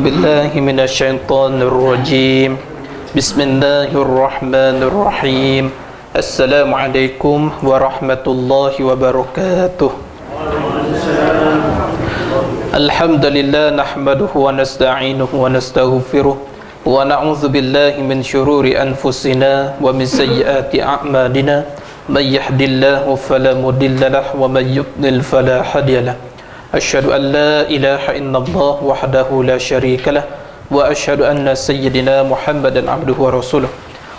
بالله من الشيطان الرجيم بسم الله الرحمن الرحيم السلام عليكم ورحمة الله وبركاته الحمد لله نحمده ونستعينه ونستغفره ونعوذ بالله من شرور أنفسنا ومن سيئات أعمالنا من يهد الله فلا مضل له ومن يضلل فلا هادي له أشهد أن لا إله إلا الله وحده لا شريك له وأشهد أن سيدنا محمدا عبده ورسوله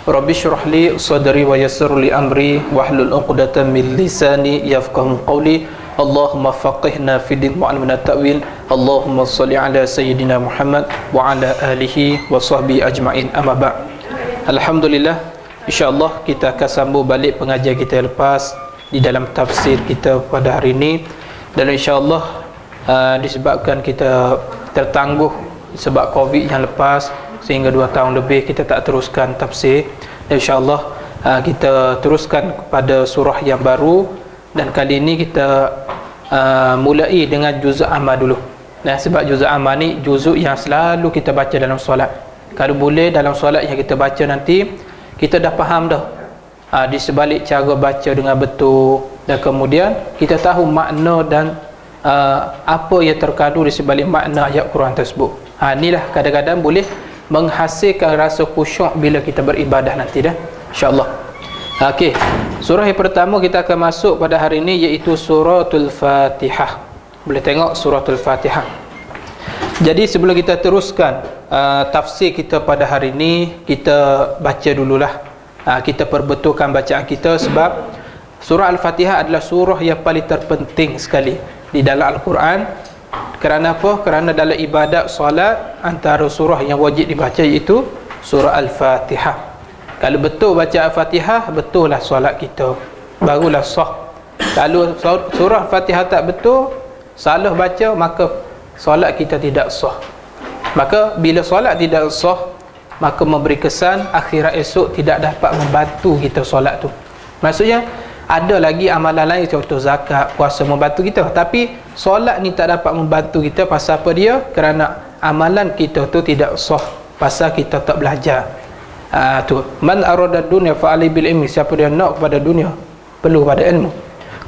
رب اشرح لي صدري ويسر لي أمري واحلل عقدة من لساني يفقهوا قولي اللهم فقهنا في الدين وعلمنا التأويل اللهم صل على سيدنا محمد وعلى آله وصحبه أجمعين أما بعد Alhamdulillah, insyaAllah kita akan sambung balik pengajian kita lepas di dalam tafsir kita pada hari ini. Dan insyaAllah disebabkan kita tertangguh sebab Covid yang lepas sehingga 2 tahun lebih kita tak teruskan tafsir. InsyaAllah kita teruskan kepada surah yang baru. Dan kali ini kita mulai dengan juzuk amal dulu. Nah, sebab juzuk amal ni juzuk yang selalu kita baca dalam solat. Kalau boleh dalam solat yang kita baca nanti kita dah faham dah di sebalik cara baca dengan betul, dan kemudian kita tahu makna dan apa yang terkandung di sebalik makna ayat Quran tersebut. Inilah kadang-kadang boleh menghasilkan rasa khusyuk bila kita beribadah nanti dah, insya-Allah. Okey, surah yang pertama kita akan masuk pada hari ini iaitu suratul Fatihah. Boleh tengok suratul Fatihah. Jadi sebelum kita teruskan tafsir kita pada hari ini, kita baca dululah. Kita perbetulkan bacaan kita sebab surah Al-Fatihah adalah surah yang paling terpenting sekali di dalam Al-Quran. Kerana apa? Kerana dalam ibadat solat antara surah yang wajib dibaca iaitu surah Al-Fatihah. Kalau betul baca Al-Fatihah, betul lah solat kita, barulah sah. Kalau surah Al-Fatihah tak betul, salah baca, maka solat kita tidak sah. Maka bila solat tidak sah, maka memberi kesan akhirat esok tidak dapat membantu kita solat tu. Maksudnya ada lagi amalan lain, contoh zakat, puasa membantu kita, tapi solat ni tak dapat membantu kita. Pasal apa dia? Kerana amalan kita tu tidak sah, pasal kita tak belajar. Tu man arada dunya fa alai bil ilmi, siapa dia nak kepada dunia perlu pada ilmu.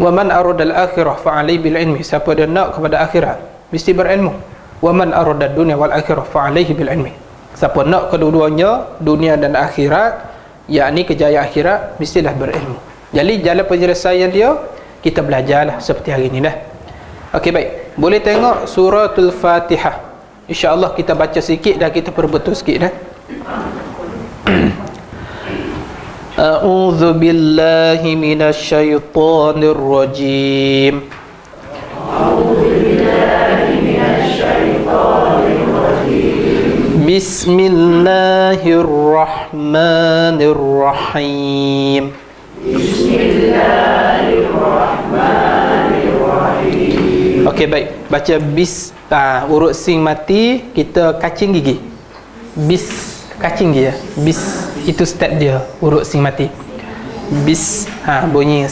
Wa man arada al akhirah fa alai bil ilmi, siapa dia nak kepada akhirat mesti berilmu. Wa man arada dunya wal akhirah fa alaihi bil ilmi, siapa nak kedua-duanya, dunia dan akhirat, yakni kejayaan akhirat, mestilah berilmu. Jadi jalan penyelesaian dia kita belajarlah seperti hari ini dah. Okey, baik. Boleh tengok suratul Fatihah. Insya-Allah kita baca sikit dan kita perbetul sikit dah. A'udzu billahi minasy syaithanir rajim. A'udzu billahi minasy syaithanir rajim. Bismillahirrahmanirrahim. Bismillahirrahmanirrahim. Okey, baik. Baca bis, urut sing mati, kita kacing gigi. Bis, kacing gigi ya. Bis, itu step dia, urut sing mati. Bis, bunyi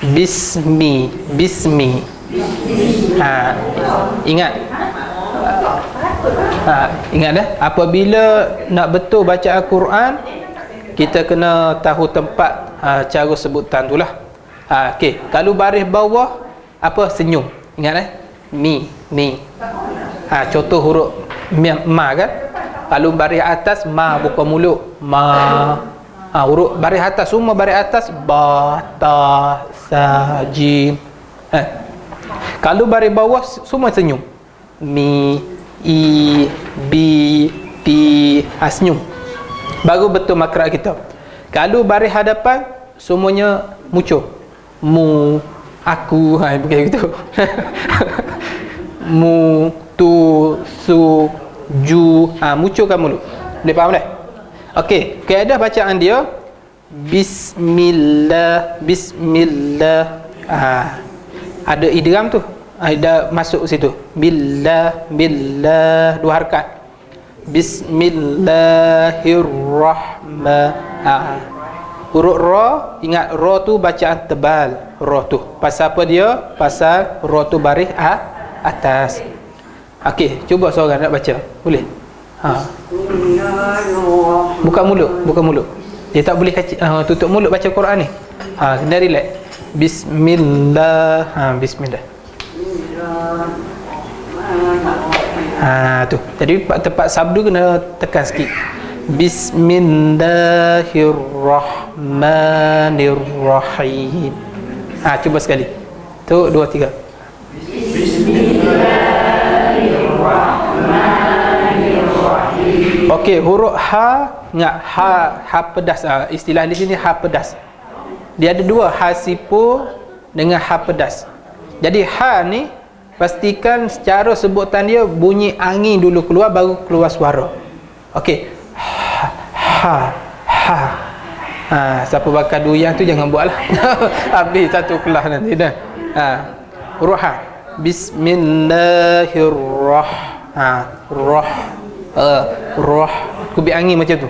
bismi, bismi. Ingat. Ingat dah, apabila nak betul baca Al-Quran, kita kena tahu tempat cara sebutan tu lah. Okey, kalau baris bawah apa? Senyum. Ingat mi, mi. Contoh huruf ma kan. Kalau baris atas ma, buka mulut, ma. Huruf baris atas, semua baris atas ba, ta, sa, jim. Kalau baris bawah semua senyum. Mi, i, bi, pi, senyum. Baru betul makhraj kita. Kalau baris hadapan semuanya muncul. Mu, aku, begitu. Mu, tu, su, ju, munculkan mulut. Boleh faham dah? Okey, kaedah bacaan dia bismillah, bismillah. Ada idgham tu. Ada masuk situ. Billah, billah, 2 harakat. Bismillahirrahmanirrahim. Huruf ra, ingat ra tu bacaan tebal. Ra tu pasal apa dia? Pasal ra tu baris atas. Okey, cuba seorang nak baca. Boleh? Buka mulut. Dia tak boleh tutup mulut baca Quran ni. Kena relax. Bismillah. Bismillah. Tu. Jadi tempat sabdu kena tekan sikit. Bismillahirrahmanirrahim. Cuba sekali. Tu 2 3. Bismillahirrahmanirrahim. Okey, huruf ha, ingat ha pedas. Istilah di sini ha pedas. Dia ada dua, ha sipur dengan ha pedas. Jadi ha ni pastikan secara sebutan dia bunyi angin dulu keluar baru keluar suara. Okey. Ha. Siapa bakar durian tu jangan buatlah. Habis satu kelas nanti dah. Huruf ha. Bismillahirrahmanirrahim. Kubik angin macam tu.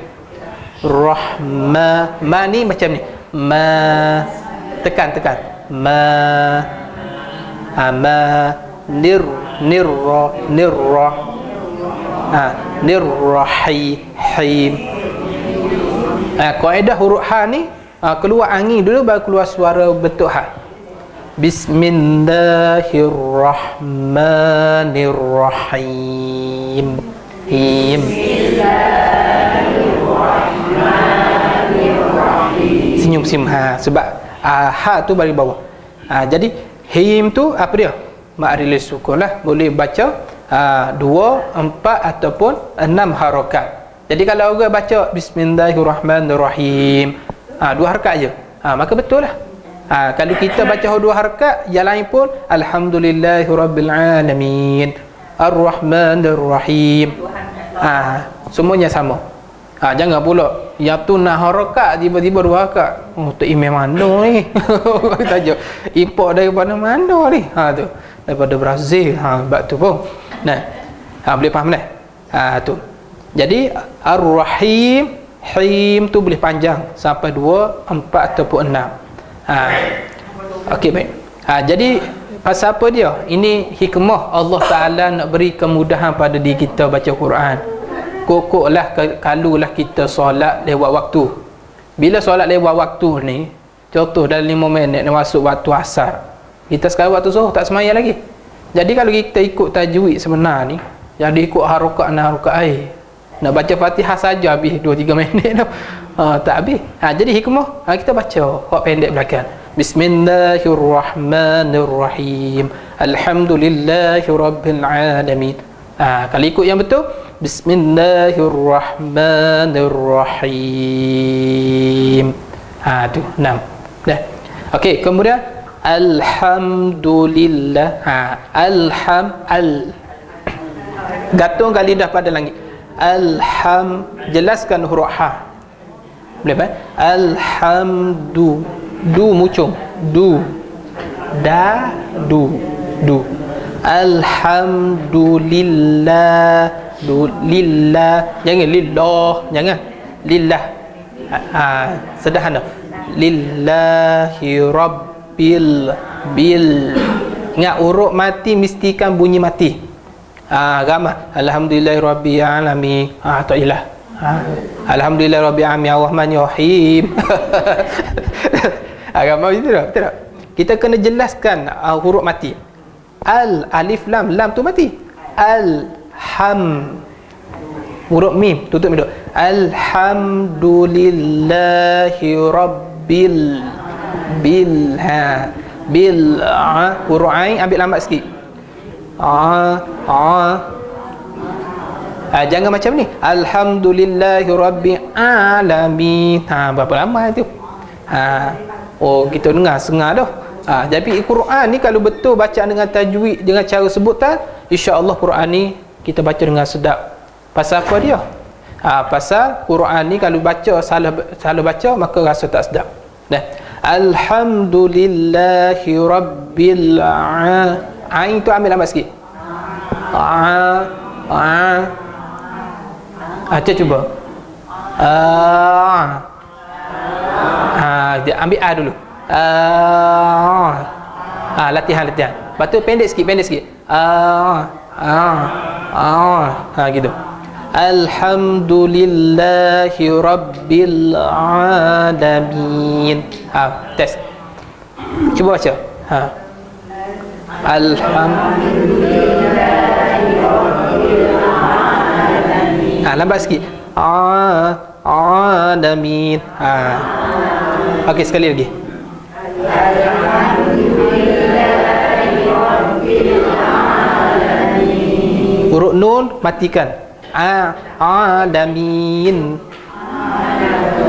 Ma ni macam ni. Ma tekan. Ma nirrahim. Kaedah huruf ha ni keluar angin dulu baru keluar suara bentuk ha. Bismillahirrahmanirrahim. Senyum sebab ha tu bagi bawah. Jadi him tu apa dia? Mak rilis sukun lah. Boleh baca 2, 4 ataupun 6 harakat. Jadi kalau orang baca Bismillahirrahmanirrahim 2 harakat je, maka betul lah. Kalau kita baca 2 harakat, yang lain pun Alhamdulillahirrabbilalamin, Ar-Rahmanirrahim, semuanya sama. Jangan pula yang tu nak harakat tiba-tiba 2 harakat. Tu email mana ni? Tajuk import daripada mana ni? Tu daripada Brazil. Sebab tu pun. Boleh faham dah? Tu. Jadi Ar-Rahim, him tu boleh panjang sampai 2, 4 ataupun 6. Okey, baik. Jadi pasal apa dia? Ini hikmah Allah Taala nak beri kemudahan pada diri kita baca Quran. Kokoklah kalulah kita solat lewat waktu. Bila solat lewat waktu ni, contoh dalam 5 minit nak masuk waktu asar. Kita sekarang waktu zuhur tak semaya lagi. Jadi kalau kita ikut tajwid sebenar ni, jadi ikut harakat air. Nak baca Fatihah saja habis 2-3 minit tu. Tak habis. Jadi hikmah kita baca hak pendek belakang. Bismillahirrahmanirrahim. Alhamdulillahirabbil alamin. Kalau ikut yang betul, Bismillahirrahmanirrahim. Tu 6. Dah. Okey, kemudian alhamdulillah. Gantungkan lidah pada langit. Jelaskan huruf ha. Boleh apa? Alhamdu. Du mucung. Du. Da. Du. Alhamdulillah. Lillah. Jangan lillah. Jangan. Lillah. Sederhana. Lillahi rabbil. Ingat huruf mati mestikan bunyi mati. Ramah. Alhamdulillahirabbil alamin. Tak ilah. Alhamdulillahirabbil alamin arrahmanirrahim. Ramah betul tak? Betul tak? Kita kena jelaskan huruf mati. Alif lam tu mati. Huruf mim tutup hidup. Alhamdulillahirabbil huruf ain ambil lambat sikit. Jangan macam ni. Alhamdulillahirabbil alamin. Berapa lama tu? Kita dengar sengah dah. Jadi Quran ni kalau betul baca dengan tajwid, dengan cara sebutan, insya-Allah Quran ni kita baca dengan sedap. Pasal apa dia? Pasal Quran ni kalau baca salah baca maka rasa tak sedap. Alhamdulillahirabbil alamin. Ain tu ambil lambat sikit. Cuba. Dia ambil A dulu. Latihan. Lepas tu pendek sikit. Ha gitu. Alhamdulillahi rabbil alamin. Ha, test. Cuba baca. Ha. Alhamdulillahi rabbil alamin. Ha, lambat sikit. Alamin. Ha. Okey, sekali lagi. Alhamdulillahi rabbil alamin. Huruf nun matikan. Alamin.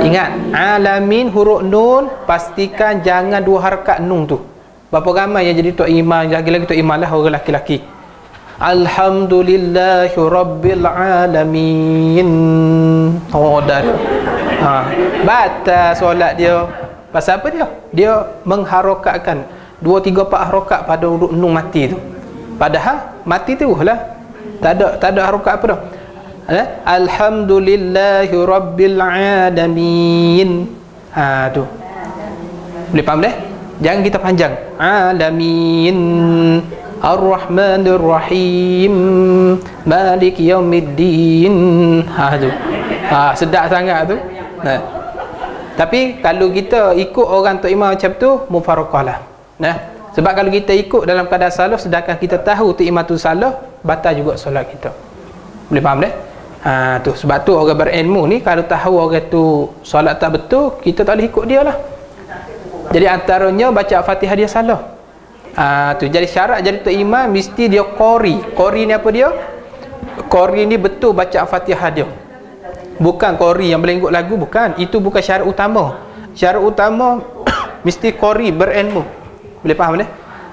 Ingat, alamin huruf nun, pastikan jangan dua harakat nun tu. Berapa ramai yang jadi tok imam, lagi-lagi tok imam lah orang lelaki-lelaki. Alhamdulillahi rabbil alamin. Oh dah. Batal solat dia. Pasal apa dia? Dia mengharokatkan 2 3 4 harokat pada huruf nun mati tu. Padahal mati tu lah. Tak ada harokat apa dah. Alhamdulillahi rabbil alamin. Ha tu. Boleh faham dah? Jangan kita panjang. Alamin. Ar-Rahmanir Rahim. Malik Yaumiddin. Ha tu. Ha sedap sangat tu. Nah. Tapi kalau kita ikut orang tok imam macam tu, mufaraqah lah. Nah. Sebab kalau kita ikut dalam keadaan salah sedangkan kita tahu tok imam tu salah, batal juga solat kita. Boleh faham dah? Ha tu sebab tu orang berilmu ni kalau tahu orang tu solat tak betul, kita tak boleh ikut dia lah. Jadi antaranya baca Fatihah dia salah. Ha tu jadi syarat jadi tok imam mesti dia qori. Qori ni apa dia? Qori ni betul baca Fatihah dia. Bukan qori yang melenggut lagu, bukan. Itu bukan syarat utama. Syarat utama mesti qori berilmu. Boleh faham dah?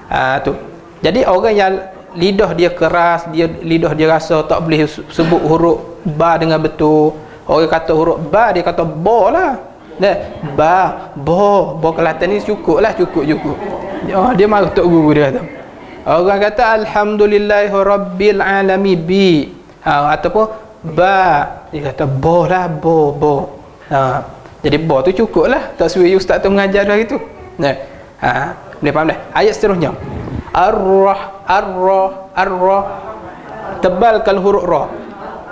Ha tu. Jadi orang yang lidah dia keras, lidah dia rasa tak boleh sebut huruf ba dengan betul. Orang kata huruf ba, dia kata ba lah. Nah, ba, bo Kelantan ni cukup lah, cukup. Oh, dia marah tok guru dia kata. Orang kata alhamdulillahi rabbil alamin bi. Ha, ataupun ba, dia kata bo lah, bo. Ha, jadi bo tu cukup lah. Tak suruh ustaz tu mengajar dah gitu. Nah, ha, boleh faham dah? Ayat seterusnya. Ar-Rah. Tebalkan huruf ra.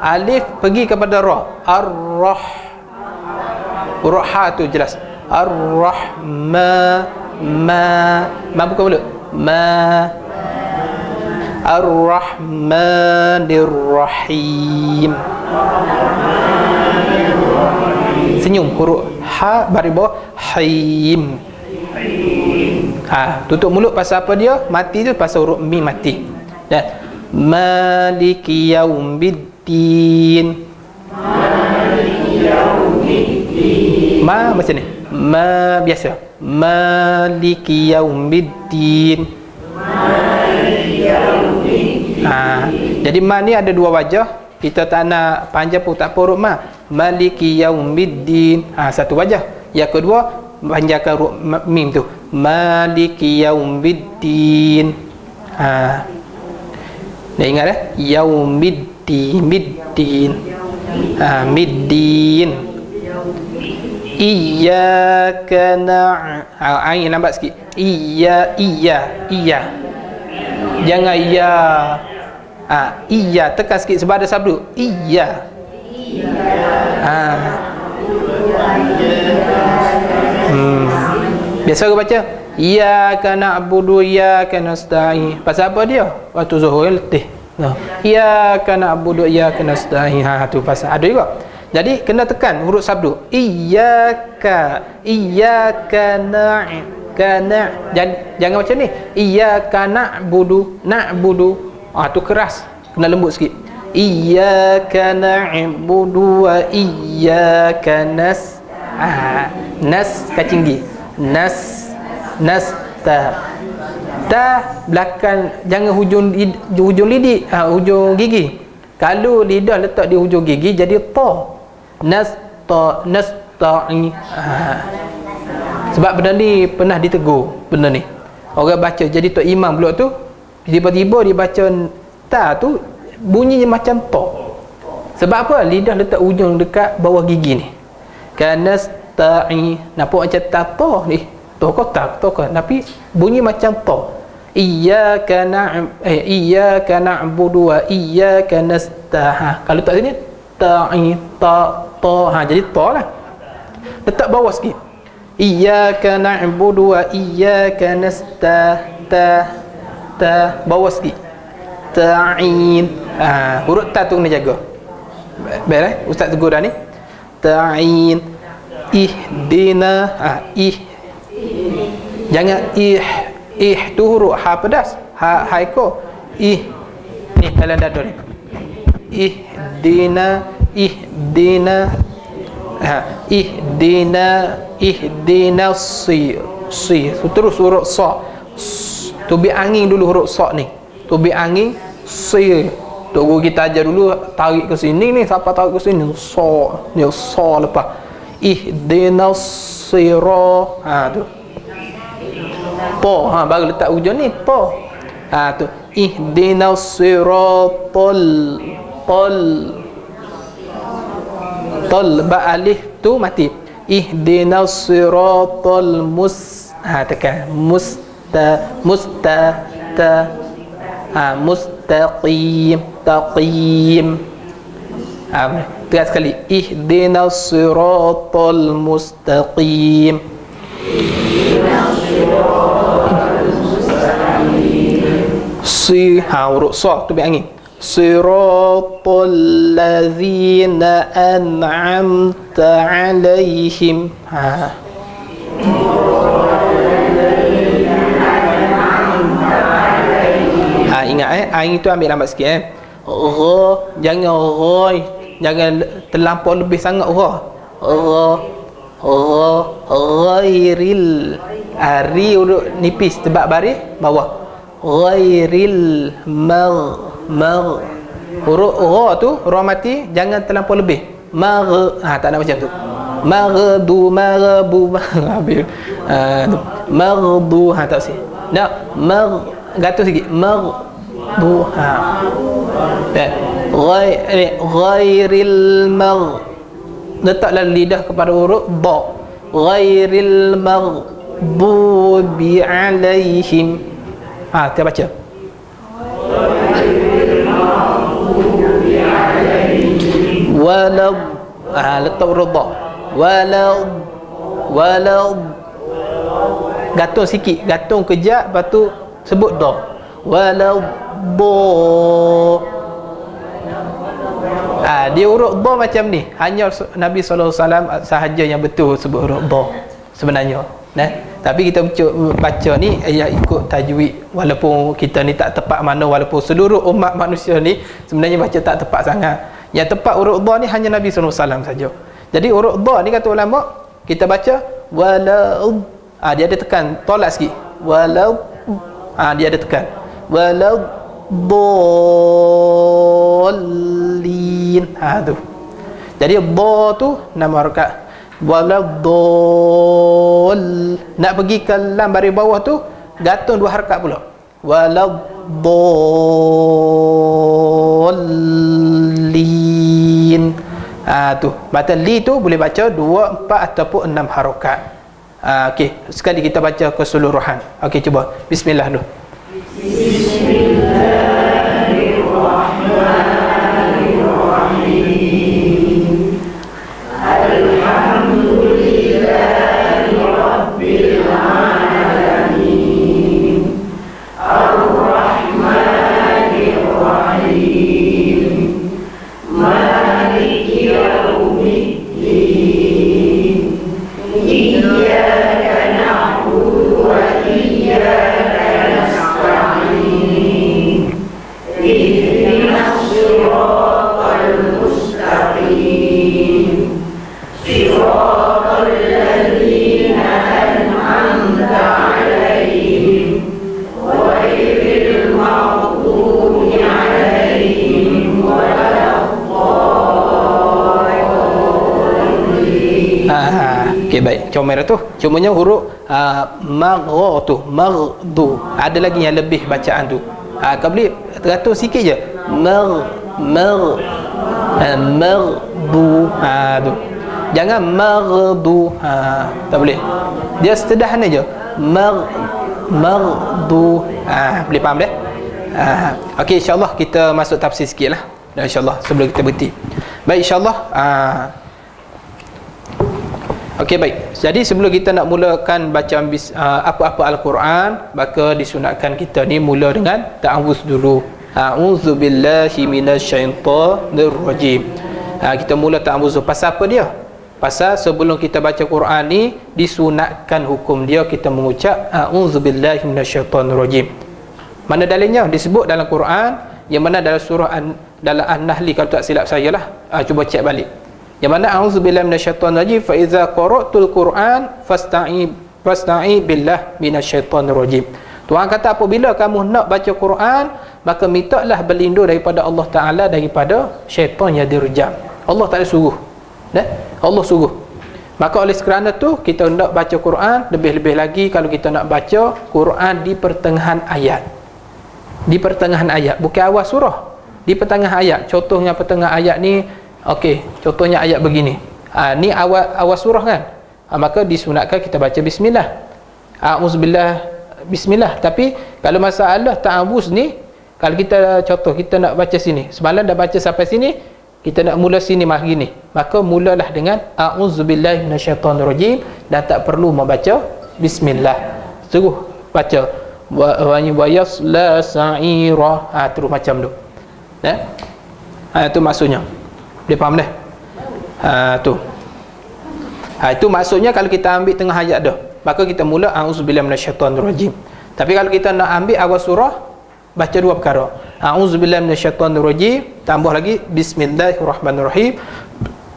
Alif pergi kepada ra. Ar-Rah. Huruf ha tu jelas. Ar-Rahma. Ma buka mulut. Ma. Ar-Rahmanir Rahim. Senyum huruf ha baris bawah haim. Ha, tutup mulut pasal apa dia? Mati tu pasal huruf mim mati. Dan Maliki Yaumiddin. Ma macam ni. Ma biasa. Maliki Yaumiddin. Ha, jadi ma ni ada dua wajah. Kita tak nak panjang pun tak apa huruf ma. Maliki Yaumiddin. Ha, satu wajah. Yang kedua panjangkan huruf mim tu. Maliki Yaumiddin. Ha. Dah ingat dah? Yaumiddin. Ha, middin. Iyyaka ain lambat sikit. Iya. Jangan iya. Ha, iya tekan sikit sebab ada sabdu. Iya. Ha. Biasa orang baca iyyaka na'budu iyyaka nasta'in. Pasal apa dia? Waktu zuhur letih. Nah, iyyaka na'budu iyyaka nasta'in. Ha tu pasal ada juga. Jadi kena tekan huruf sabdu. Iyyaka jangan macam ni. Iyyaka na'budu. Ah tu keras. Kena lembut sikit. Iyyaka na'budu wa iyyaka nas kacinggi. Nasta. Ta belakang jangan hujung lidik, hujung gigi. Kalau lidah letak di hujung gigi jadi ta. Nasta'i. Sebab benda ni pernah ditegur benda ni. Orang baca jadi tok imam pula tu tiba-tiba dia baca ta tu bunyinya macam ta. Sebab apa? Lidah letak hujung dekat bawah gigi ni. Kanastai. Nampak macam ta ni. Ta kau tak, tapi bunyi macam ta. iyyaka na'budu wa iyyaka nasta'in. Kalau tak sini ta, jadi ta lah. Letak bawah sikit. Iyyaka na'budu wa iyyaka bawah sikit. Ta'in. Huruf ta tu kena jaga. Baik, ustaz tegur dah ni. Ta'in. Ihdina. Jangan tu huruf ha pedas. Ha ekor. Ni dalam dada ni. Ihdina si terus huruf sa. Tubik angin dulu huruf sa ni. Tubik angin si. Tok guru kita ajar dulu tarik ke sini ni, siapa tarik ke sini sa, dia sa lepas. Ihdinas sira. Tu. Po, baru letak hujung ni po. Tu. Ihdinas siratal tol ba alif tu mati. Ihdinas siratal tekan mustaqim taqim. Tegas sekali. Ihdinas siratal mustaqim. Huruf sa tu bi angin. Siratal ladzina an'amta 'alaihim. Ingat ain tu ambil lambat sikit jangan terlampau lebih sangat ghairil ri urut nipis tebak baris bawah ghairil huruf ra tu ra mati jangan terlampau lebih tak nak macam tu maghdu tak sih nak gatul sikit ghairil letaklah lidah kepada huruf ba ghairil maghdubi alaihim kita baca walad letak huruf ba walad gatung sikit gatung kejap lepas tu sebut da dia huruf da macam ni hanya Nabi SAW sahaja yang betul sebut huruf da sebenarnya tapi kita baca ni ikut tajwid walaupun kita ni tak tepat mana walaupun seluruh umat manusia ni sebenarnya baca tak tepat sangat yang tepat huruf da ni hanya Nabi SAW saja jadi huruf da ni kata ulama kita baca dia ada tekan tolak sikit dia ada tekan waladdallin tu jadi ba tu nama harakat nak pergi ke lam baris bawah tu gatung dua harakat pula waladdallin tu mata li tu boleh baca 2, 4 ataupun 6 harakat okey sekali kita baca keseluruhan okey cuba bismillah dulu Bismillahirrahmanirrahim. Alhamdulillahi Rabbil Alamin. Ar-Rahmanir-Rahim. Maliki Yawmiddin. Iyyaka na'budu wa iyyaka nasta'in. Ihdinas siratal mustaqim. Siratal ladzina an'amta 'alaihim ghairil maghdubi 'alaihim waladdallin. Okey baik. Comel tu. Cumanya huruf magha tu, maghdu. Ada lagi yang lebih bacaan tu. Kau boleh teratur sikit je. Maghdu. Tu. Jangan maghdu. Tak boleh. Dia sederhana je. maghdu. Boleh faham dah? Okey, insya-Allah kita masuk tafsir sikitlah. Insya-Allah sebelum kita berhenti. Baik, insya-Allah. Okey, baik. Jadi sebelum kita nak mulakan bacaan apa-apa Al-Quran, maka disunatkan kita ni mula dengan ta'awuz dulu. A'udzubillahi minasyaitonir rajim. Kita mula ta'awuz. Pasal apa dia? Pasal sebelum kita baca Quran ni disunatkan hukum dia kita mengucap a'udzubillahi minasyaitonir rajim. Mana dalilnya? Disebut dalam Quran yang mana dalam surah dalam An-Nahl, kalau tak silap saya lah. Cuba cek balik. Yang mana a'udzubillahi minasyaitonir rajim, fa iza qara'tul Quran fasta'i billah minasyaitonir rajim. Tuhan kata apabila kamu nak baca Quran, maka mintalah berlindung daripada Allah Taala daripada syaitan yang direjam. Allah Taala suruh. Allah suruh. Maka oleh kerana tu kita nak baca Quran, lebih-lebih lagi kalau kita nak baca Quran di pertengahan ayat. Di pertengahan ayat, bukan awal surah. Di pertengahan ayat. Contohnya pertengahan ayat ni, okey, contohnya ayat begini. Ni awal surah kan? Maka disunatkan kita baca bismillah. A'udzubillah, bismillah. Tapi kalau masalah ta'awuz ni, kalau kita contoh kita nak baca sini, semalam dah baca sampai sini, kita nak mula sini hari ni, maka mulalah dengan a'udzubillahi minasyaitonirrajim dan tak perlu membaca bismillah. Suruh baca wa yasla sa'ira, terus macam tu. Itu maksudnya. Dia faham dah? Tu. Itu maksudnya kalau kita ambil tengah ayat dah, maka kita mula a'udzubillahi minasyaitonirrajim. Tapi kalau kita nak ambil awal surah, baca dua perkara. A'udzubillahi minasyaitonirrajim, tambah lagi bismillahirrahmanirrahim,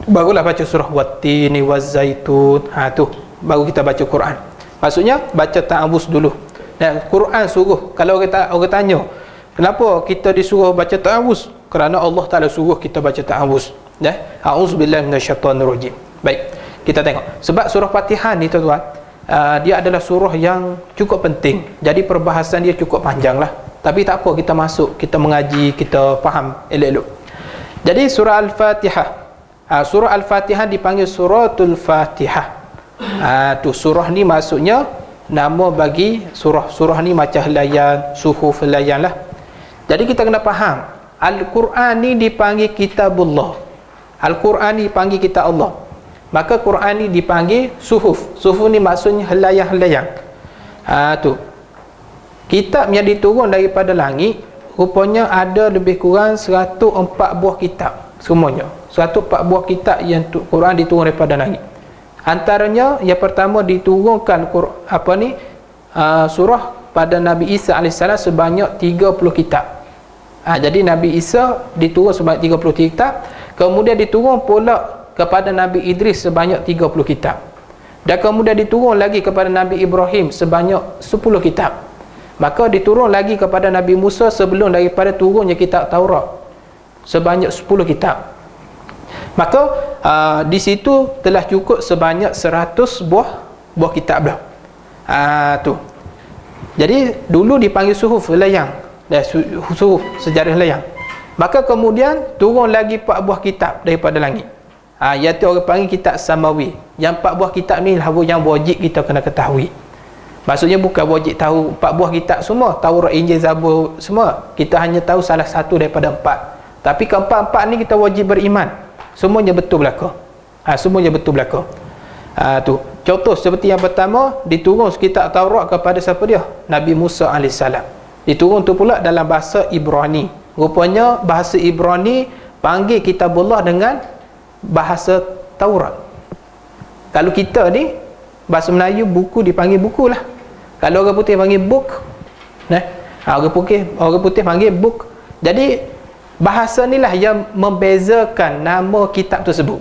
barulah baca surah Wattini Wazzaitun. Tu baru kita baca Quran. Maksudnya baca ta'awuz dulu. Dan Quran suruh, kalau orang tanya kenapa kita disuruh baca ta'awuz, kerana Allah Taala suruh kita baca ta'awuz. A'udzubillahi minasyaitonirrajim. Baik, kita tengok sebab surah Fatihah ni tuan-tuan, dia adalah surah yang cukup penting. Jadi perbahasan dia cukup panjang lah. Tapi tak apa, kita masuk, kita mengaji, kita faham elok-elok. Jadi surah Al-Fatihah, surah Al-Fatihah dipanggil suratul Fatihah. Tu surah ni maksudnya nama bagi surah ni macam helaian, suhuf helaian lah. Jadi kita kena faham, Al-Quran ni dipanggil kitabullah, Al-Quran ni dipanggil kitab Allah, maka Quran ni dipanggil suhuf. Suhuf ni maksudnya helaian-helaian. Tu kitab yang diturun daripada langit, rupanya ada lebih kurang 104 buah kitab semuanya. 104 buah kitab yang Quran diturun daripada langit. Antaranya yang pertama diturunkan surah pada Nabi Isa AS sebanyak 30 kitab. Jadi Nabi Isa diturun sebanyak 30 kitab. Kemudian diturun pula kepada Nabi Idris sebanyak 30 kitab. Dan kemudian diturun lagi kepada Nabi Ibrahim sebanyak 10 kitab. Maka diturun lagi kepada Nabi Musa sebelum daripada turunnya kitab Taurat sebanyak 10 kitab. Maka di situ telah cukup sebanyak 100 buah kitab dah. Tu. Jadi dulu dipanggil suhuf layang, suhuf sejarah layang. Maka kemudian turun lagi 4 buah kitab daripada langit. Iaitu orang panggil kitab samawi. Yang 4 buah kitab ni lah yang wajib kita kena ketahui. Maksudnya bukan wajib tahu 4 buah kitab semua, Taurat, Injil, Zabur semua. Kita hanya tahu salah satu daripada 4. Tapi keempat-empat ni kita wajib beriman. Semuanya betul belaka. Semuanya betul belaka. Tu. Contoh seperti yang pertama, diturun kitab Taurat kepada siapa dia? Nabi Musa AS. Diturun tu pula dalam bahasa Ibrani. Rupanya bahasa Ibrani panggil kitabullah dengan bahasa Taurat. Kalau kita ni bahasa Melayu buku dipanggil buku lah. Kalau orang putih panggil book. Orang putih panggil book. Jadi bahasa inilah yang membezakan nama kitab tersebut.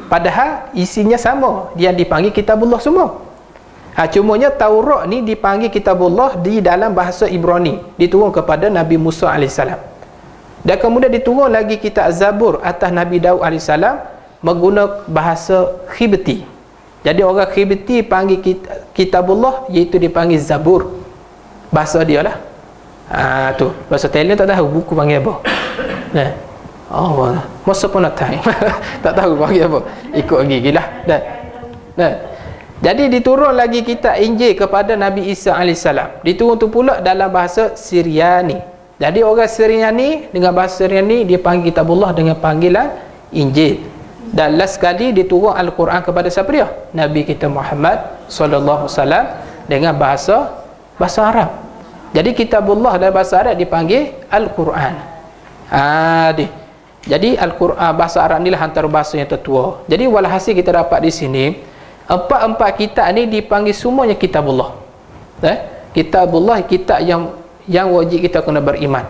Padahal isinya sama, dia dipanggil kitabullah semua. Cumanya Taurat ni dipanggil kitabullah di dalam bahasa Ibrani, diturun kepada Nabi Musa AS. Dan kemudian diturun lagi kitab Zabur atas Nabi Daud AS menggunakan bahasa Khibti. Jadi orang Khibti panggil kitabullah, iaitu dipanggil Zabur. Bahasa dia lah. Tu bahasa Thailand tak tahu buku panggil apa. Masa pun nak time tak tahu panggil apa, ikut gigi lah. Jadi diturun lagi kitab Injil kepada Nabi Isa AS. Diturun tu pula dalam bahasa Syriani. Jadi orang Syriani dengan bahasa Syriani dia panggil kitabullah dengan panggilan Injil. Dan last sekali diturun Al-Quran kepada siapa dia? Nabi kita Muhammad sallallahu alaihi wasallam dengan bahasa Arab. Jadi kitabullah dalam bahasa Arab dipanggil Al-Quran. Jadi Al-Quran bahasa Arab ni lah antara bahasa yang tertua. Jadi walhasil kita dapat di sini empat kitab ni dipanggil semuanya kitabullah. Kitabullah, kitab yang wajib kita kena beriman.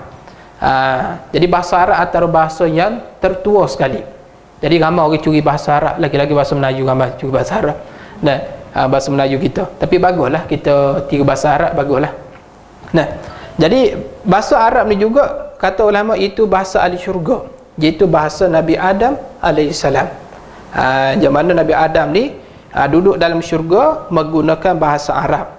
Jadi bahasa Arab antara bahasa yang tertua sekali. Jadi ramai orang curi bahasa Arab, lagi-lagi bahasa Melayu ramai curi bahasa Arab. Nah, bahasa Melayu kita. Tapi baguslah kita tiru bahasa Arab, baguslah. Nah, jadi bahasa Arab ni juga kata ulama itu bahasa ahli syurga, iaitu bahasa Nabi Adam alaihissalam. Di mana Nabi Adam ni duduk dalam syurga menggunakan bahasa Arab.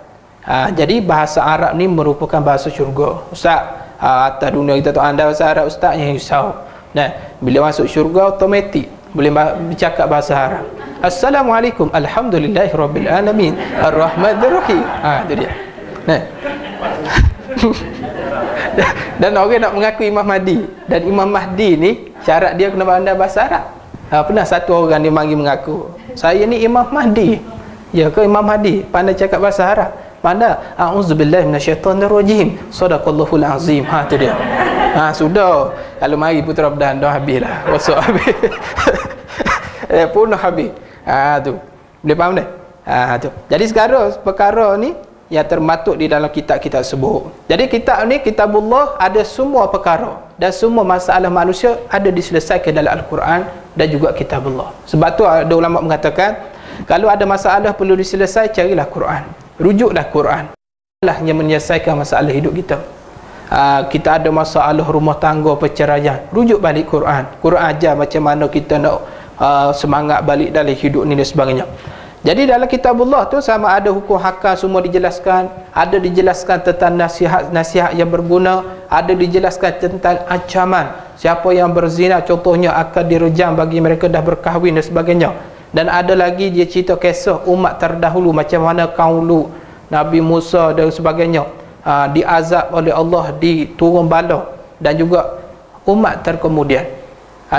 Jadi bahasa Arab ni merupakan bahasa syurga. Ustaz, atas dunia kita tu anda bahasa Arab, ustaz yang risau. Nah, bila masuk syurga automatik boleh bercakap bahasa Arab. Assalamualaikum, alhamdulillahirabbil alamin, arrahmanir rahim. Itu dia. Nah. Dan orang nak mengaku Imam Mahdi, dan Imam Mahdi ni syarat dia kena pandai bahasa Arab. Pernah satu orang dia mari mengaku, saya ni Imam Mahdi. Ya ke Imam Mahdi? Pandai cakap bahasa Arab. Pandai. A'udzubillahi minasyaitonirrajim. Shadaqallahul azim. Tu dia. Sudah. Kalau mari putra bedan dah habislah. Rosak habis. Punah habis. Tu. Boleh faham tak? Tu. Jadi sekarang perkara ni yang termaktub di dalam kitab-kitab sebut. Jadi kitab ni, kitabullah, ada semua perkara dan semua masalah manusia ada diselesaikan dalam Al-Quran dan juga kitabullah. Sebab tu ada ulama mengatakan kalau ada masalah perlu diselesaikan, carilah Quran, rujuklah Quran lah yang menyelesaikan masalah hidup kita. Kita ada masalah rumah tangga, perceraian, rujuk balik Quran. Quran ajar macam mana kita nak semangat balik dalam hidup ni dan sebagainya. Jadi dalam kitabullah tu sama ada hukum hakam semua dijelaskan, ada dijelaskan tentang nasihat yang berguna, ada dijelaskan tentang ancaman siapa yang berzina contohnya akan direjam bagi mereka dah berkahwin dan sebagainya. Dan ada lagi dia cerita kisah umat terdahulu macam mana kaum Lut, Nabi Musa dan sebagainya, diazab oleh Allah, diturun bala, dan juga umat terkemudian.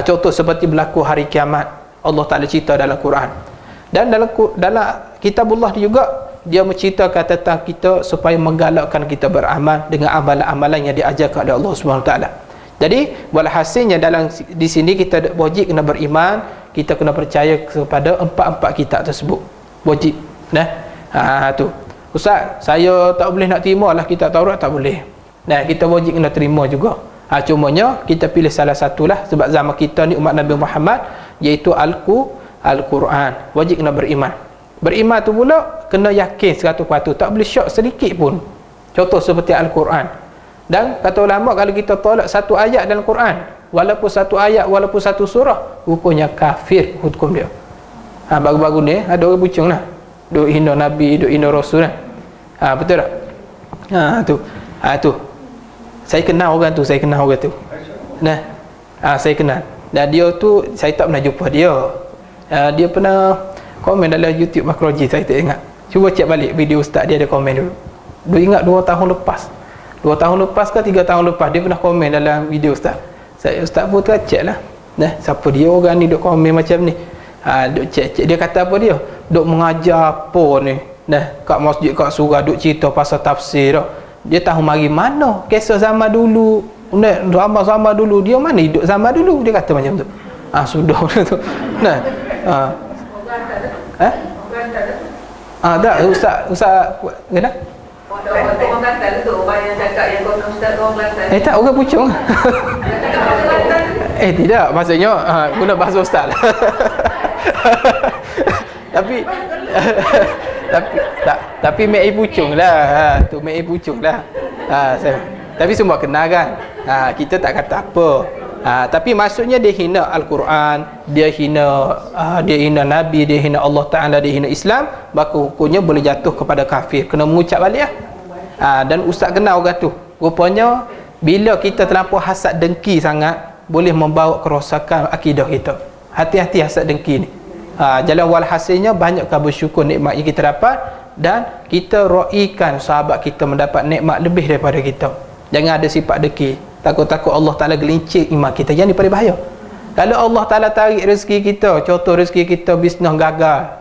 Contoh seperti berlaku hari kiamat, Allah Ta'ala cerita dalam Quran. Dan dalam kitabullah juga dia menceritakan tentang kita supaya menggalakkan kita beramal dengan amalan-amalan yang diajarkan oleh Allah SWT. Jadi walhasilnya di sini kita wajib kena beriman, kita kena percaya kepada empat-empat kitab tersebut. Wajib. Tu. Ustaz, saya tak boleh nak terima lah kitab Taurat, tak boleh. Kita wajib kena terima juga. Cumanya kita pilih salah satulah sebab zaman kita ni umat Nabi Muhammad, iaitu Al-Quran. Wajib kena beriman. Beriman tu pula kena yakin 100%, tak boleh syak sedikit pun. Contoh seperti Al-Quran. Dan kata ulama kalau kita tolak satu ayat dalam Quran, walaupun satu ayat, walaupun satu surah, hukumnya kafir hukum dia. Baru-baru ni ada orang bucung lah, duk hina Nabi, duk hina Rasul lah. Betul tak? Tu. Saya kenal orang tu, saya kenal. Dan dia tu saya tak pernah jumpa dia. Dia pernah komen dalam YouTube Makroji, saya tak ingat. Cuba cek balik video ustaz dia ada komen dulu. Dia ingat 2 tahun lepas. 2 tahun lepas ke 3 tahun lepas dia pernah komen dalam video ustaz. Ustaz pun tu cek lah. Siapa dia orang ni duk komen macam ni. Duk cek dia kata apa dia? Duk mengajar apa ni? Kat masjid, kat surah duk cerita pasal tafsir dah. Dia tahu mari mana kisah zaman dulu. Zaman dulu dia mana hidup zaman dulu, dia kata macam tu. Sudah tu. Tak ustaz kena orang Kelantan tu, orang yang cakap yang kau ustaz orang Kelantan. Tak, orang Puchong. Tidak, maksudnya guna bahasa ustaz lah. tapi Mek Puchong lah. Tu Mek Puchong lah. Tapi semua kenal kan. Kita tak kata apa. Tapi maksudnya dia hina Al-Quran, dia hina Nabi, dia hina Allah Ta'ala, dia hina Islam, maka hukumnya boleh jatuh kepada kafir. Kena mengucap balik lah. Dan ustaz kenal orang tu. Rupanya bila kita terlampau hasad dengki sangat, boleh membawa kerosakan akidah kita. Hati-hati hasad dengki ni. Jalan walhasilnya banyakkan bersyukur nikmat yang kita dapat, dan kita roikan sahabat kita mendapat nikmat lebih daripada kita. Jangan ada sifat deki, takut-takut Allah Ta'ala gelincir iman kita. Yang ni paling bahaya. Kalau Allah Ta'ala tarik rezeki kita, contoh rezeki kita bisnes gagal,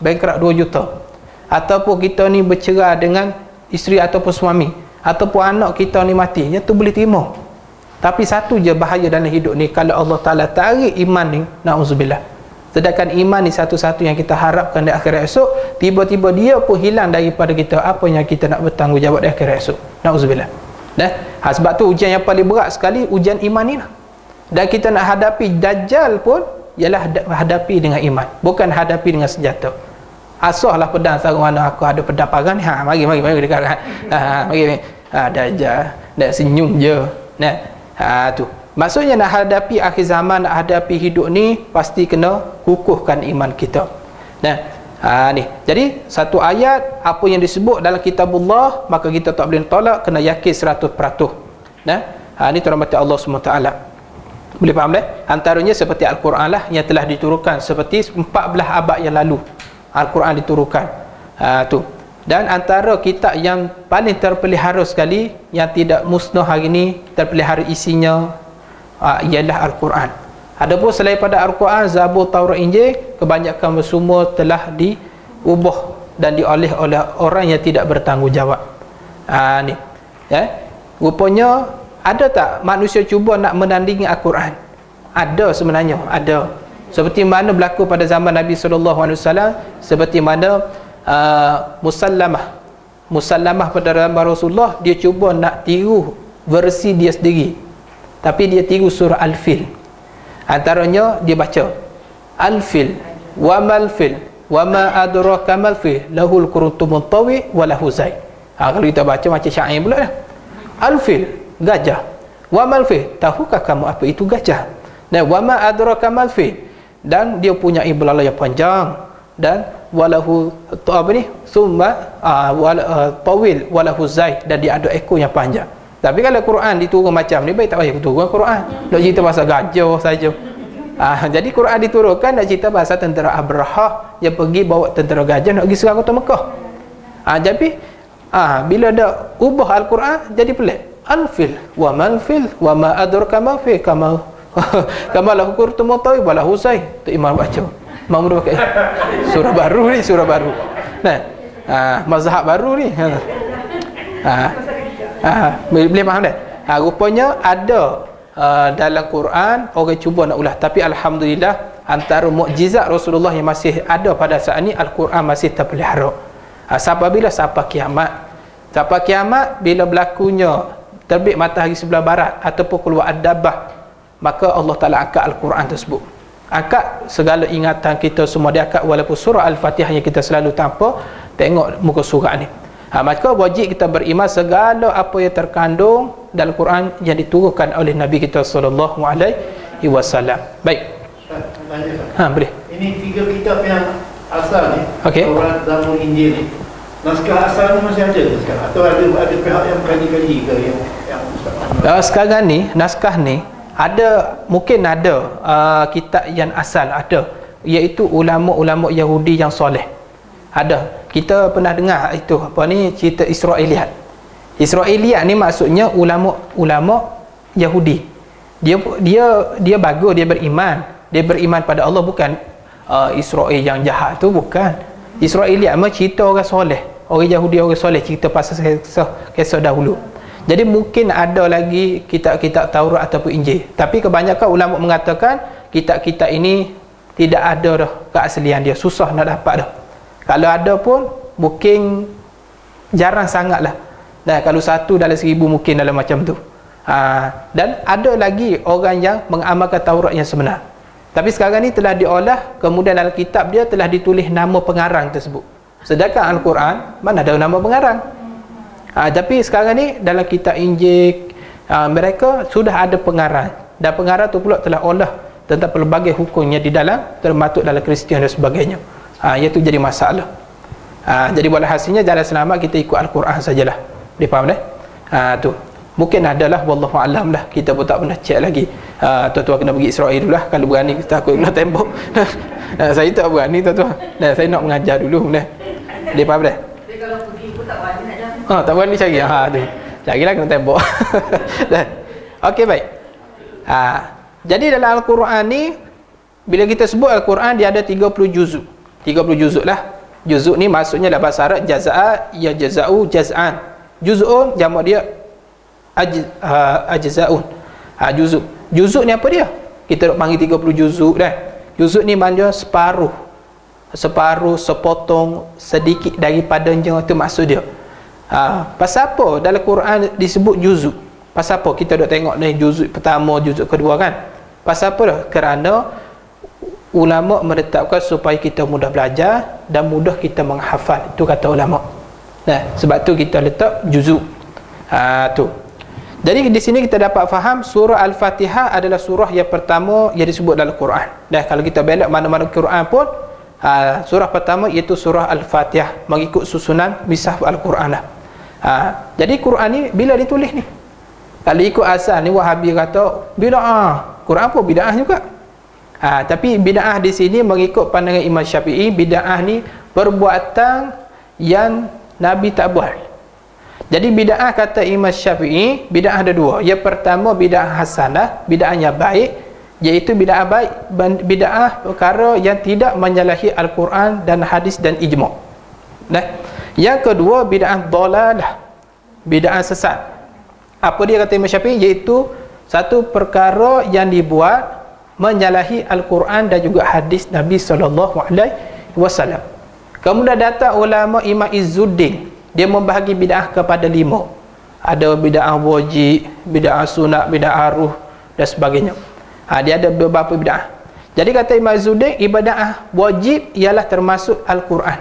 bankrupt 2 juta, ataupun kita ni bercerai dengan isteri ataupun suami, ataupun anak kita ni mati, yang tu boleh terima. Tapi satu je bahaya dalam hidup ni, kalau Allah Ta'ala tarik iman ni, na'udzubillah. Sedangkan iman ni satu-satu yang kita harapkan di akhirat esok, tiba-tiba dia pun hilang daripada kita, apa yang kita nak bertanggungjawab di akhirat esok. Na'udzubillah. Sebab tu ujian yang paling berat sekali ujian iman ni lah. Dan kita nak hadapi Dajjal pun ialah hadapi dengan iman, bukan hadapi dengan senjata. Asahlah pedang sarung mana, aku ada pedang parang ni, mari dekat, mari Dajjal nak senyum je. Tu maksudnya nak hadapi akhir zaman, nak hadapi hidup ni, pasti kena kukuhkan iman kita. Ni jadi satu ayat apa yang disebut dalam kitabullah, maka kita tak boleh tolak, kena yakin 100%. Ni terhormati Allah SWT. Boleh faham dah? Antaranya seperti Al-Quran lah, yang telah diturunkan seperti 14 abad yang lalu Al-Quran diturunkan. Tu. Dan antara kitab yang paling terpelihara sekali, yang tidak musnah hari ni, terpelihara isinya, ialah Al-Quran. Adapun selain pada Al-Quran, Zabur, Taurat, Injil, kebanyakan semua telah diubah dan dioleh oleh orang yang tidak bertanggungjawab. Ni rupanya ada tak manusia cuba nak menandingi Al-Quran? Ada sebenarnya, ada. Seperti mana berlaku pada zaman Nabi SAW, seperti mana Musallamah pada zaman Rasulullah, dia cuba nak tiru versi dia sendiri, tapi dia tiru surah Al-Fil. Antaranya dia baca Al-Fil wa mal-fil wa ma adraka mal-fil lahul kuruntumut tawi wa lahu zai. Kalau kita baca macam syair pula dah. Al-Fil, gajah. Wa mal-fil, tahukah kamu apa itu gajah? Dan wa ma adraka mal-fil, dan dia punya belalai yang panjang, dan walahu summa tawil walahu zai, dan dia ada ekor yang panjang. Tapi kalau Quran diturun macam ni, baik tak payah turun Quran, nak cerita pasal gajah saja. Jadi Quran diturunkan nak cerita pasal tentera Abrahah yang pergi bawa tentera gajah nak pergi serang kota Mekah. Jadi bila dah ubah Al-Quran jadi pelik. Al-fil wa mal-fil wa ma adraka ma fi kama lahu kurtum tawi wala husai. Tu Imam baca. Imam pakai surah baru ni, surah baru. Mazhab baru ni. Boleh faham tak? Rupanya ada dalam Quran orang cuba nak ulah, tapi alhamdulillah antara mukjizat Rasulullah yang masih ada pada saat ini, Al-Quran masih terpelihara. Sampai kiamat, bila berlakunya terbit matahari sebelah barat ataupun keluar ad-dabbah, maka Allah Ta'ala angkat Al-Quran tersebut, angkat segala ingatan kita semua, dia angkat walaupun surah Al-Fatihah yang kita selalu tanpa tengok muka surah ni. Maka wajib kita beriman segala apa yang terkandung dalam Quran yang diturunkan oleh Nabi kita sallallahu alaihi wasallam. Baik. Boleh. Ini 3 kitab yang asal ni. Okey. Taurat, Zabur, Injil ni. Naskah asalnya masih ada sekarang atau ada pihak yang kaji-kaji ke yang sekarang ni naskah ni ada, mungkin ada kitab yang asal ada, iaitu ulama-ulama Yahudi yang soleh. Ada. Kita pernah dengar itu apa ni, cerita Israiliyat. Israiliyat ni maksudnya ulama Yahudi. Dia bagus, dia beriman pada Allah, bukan Israel yang jahat tu, bukan. Israiliyat mah cerita orang soleh, orang Yahudi, orang soleh, cerita pasal kisah dahulu. Jadi mungkin ada lagi kitab-kitab Taurat ataupun Injil, tapi kebanyakan ulama mengatakan kitab-kitab ini tidak ada dah keaslian dia, susah nak dapat dah. Kalau ada pun mungkin jarang sangat lah. Dan kalau 1 dalam 1000 mungkin dalam macam tu. Dan ada lagi orang yang mengamalkan Taurat yang sebenar, tapi sekarang ni telah diolah, kemudian dalam kitab dia telah ditulis nama pengarang tersebut. Sedangkan Al-Quran mana ada nama pengarang. Tapi sekarang ni dalam kitab Injil, mereka sudah ada pengarang, dan pengarang tu pula telah olah tentang pelbagai hukumnya di dalam, termasuk dalam Kristian dan sebagainya. Iaitu jadi masalah. Jadi walhasilnya jalan selamat kita ikut Al-Quran sajalah. Dia faham dah? Tu mungkin adalah, wallahu alam lah, kita pun tak pernah cek lagi. Tuan-tuan kena pergi Israel dulu lah, kalau berani kita takut kena tembok. Saya tak buat ni tuan-tuan. Saya nak mengajar dulu nah. Dia faham dah? Tapi kalau pergi pun tak berani nak jalan. Tak berani cari. Tu. Carilah kena tembok. Dah. Okey baik. Jadi dalam Al-Quran ni bila kita sebut Al-Quran dia ada 30 juzuk. 30 juzuk lah. Juzuk ni maksudnya dalam bahasa Arab jaza'a ya jaza'u jaz'an. Juz'un jamak dia ajza'un. Juzuk. Juzuk ni apa dia? Kita nak panggil 30 juzuk dah. Juzuk ni maknanya separuh, sepotong, sedikit daripadanya, itu maksud dia. Pasal apa dalam Quran disebut juzuk? Pasal apa kita dok tengok ni juzuk pertama, juzuk kedua kan? Pasal apa dah? Kerana ulama menetapkan supaya kita mudah belajar dan mudah kita menghafal. Itu kata ulama. Sebab tu kita letak juzuk. Tu. Jadi di sini kita dapat faham surah Al-Fatihah adalah surah yang pertama yang disebut dalam Quran. Dan kalau kita belak mana-mana Quran pun surah pertama iaitu surah Al-Fatihah mengikut susunan misaf Al-Quran lah. Jadi Quran ni bila ditulis ni? Kalau ikut asal ni Wahabi kata bid'ah. Quran pun bid'ah juga. Tapi bid'ah di sini mengikut pandangan Imam Syafi'i, bid'ah ni perbuatan yang Nabi tak buat. Jadi bid'ah kata Imam Syafi'i, bid'ah ada dua. Yang pertama bid'ah hasanah, bid'ah yang baik, iaitu bid'ah baik, bid'ah perkara yang tidak menyalahi Al-Quran dan hadis dan ijma'. Yang kedua bid'ah dhalalah, bid'ah sesat. Apa dia kata Imam Syafi'i? Iaitu satu perkara yang dibuat menyalahi Al-Quran dan juga hadis Nabi SAW. Kemudian datang ulama Imam Izzuddin, dia membahagi bid'ah kepada 5. Ada bid'ah wajib, bid'ah sunat, bid'ah ruh dan sebagainya. Dia ada beberapa bid'ah. Jadi kata Imam Izzuddin, ibadah wajib ialah termasuk Al-Quran.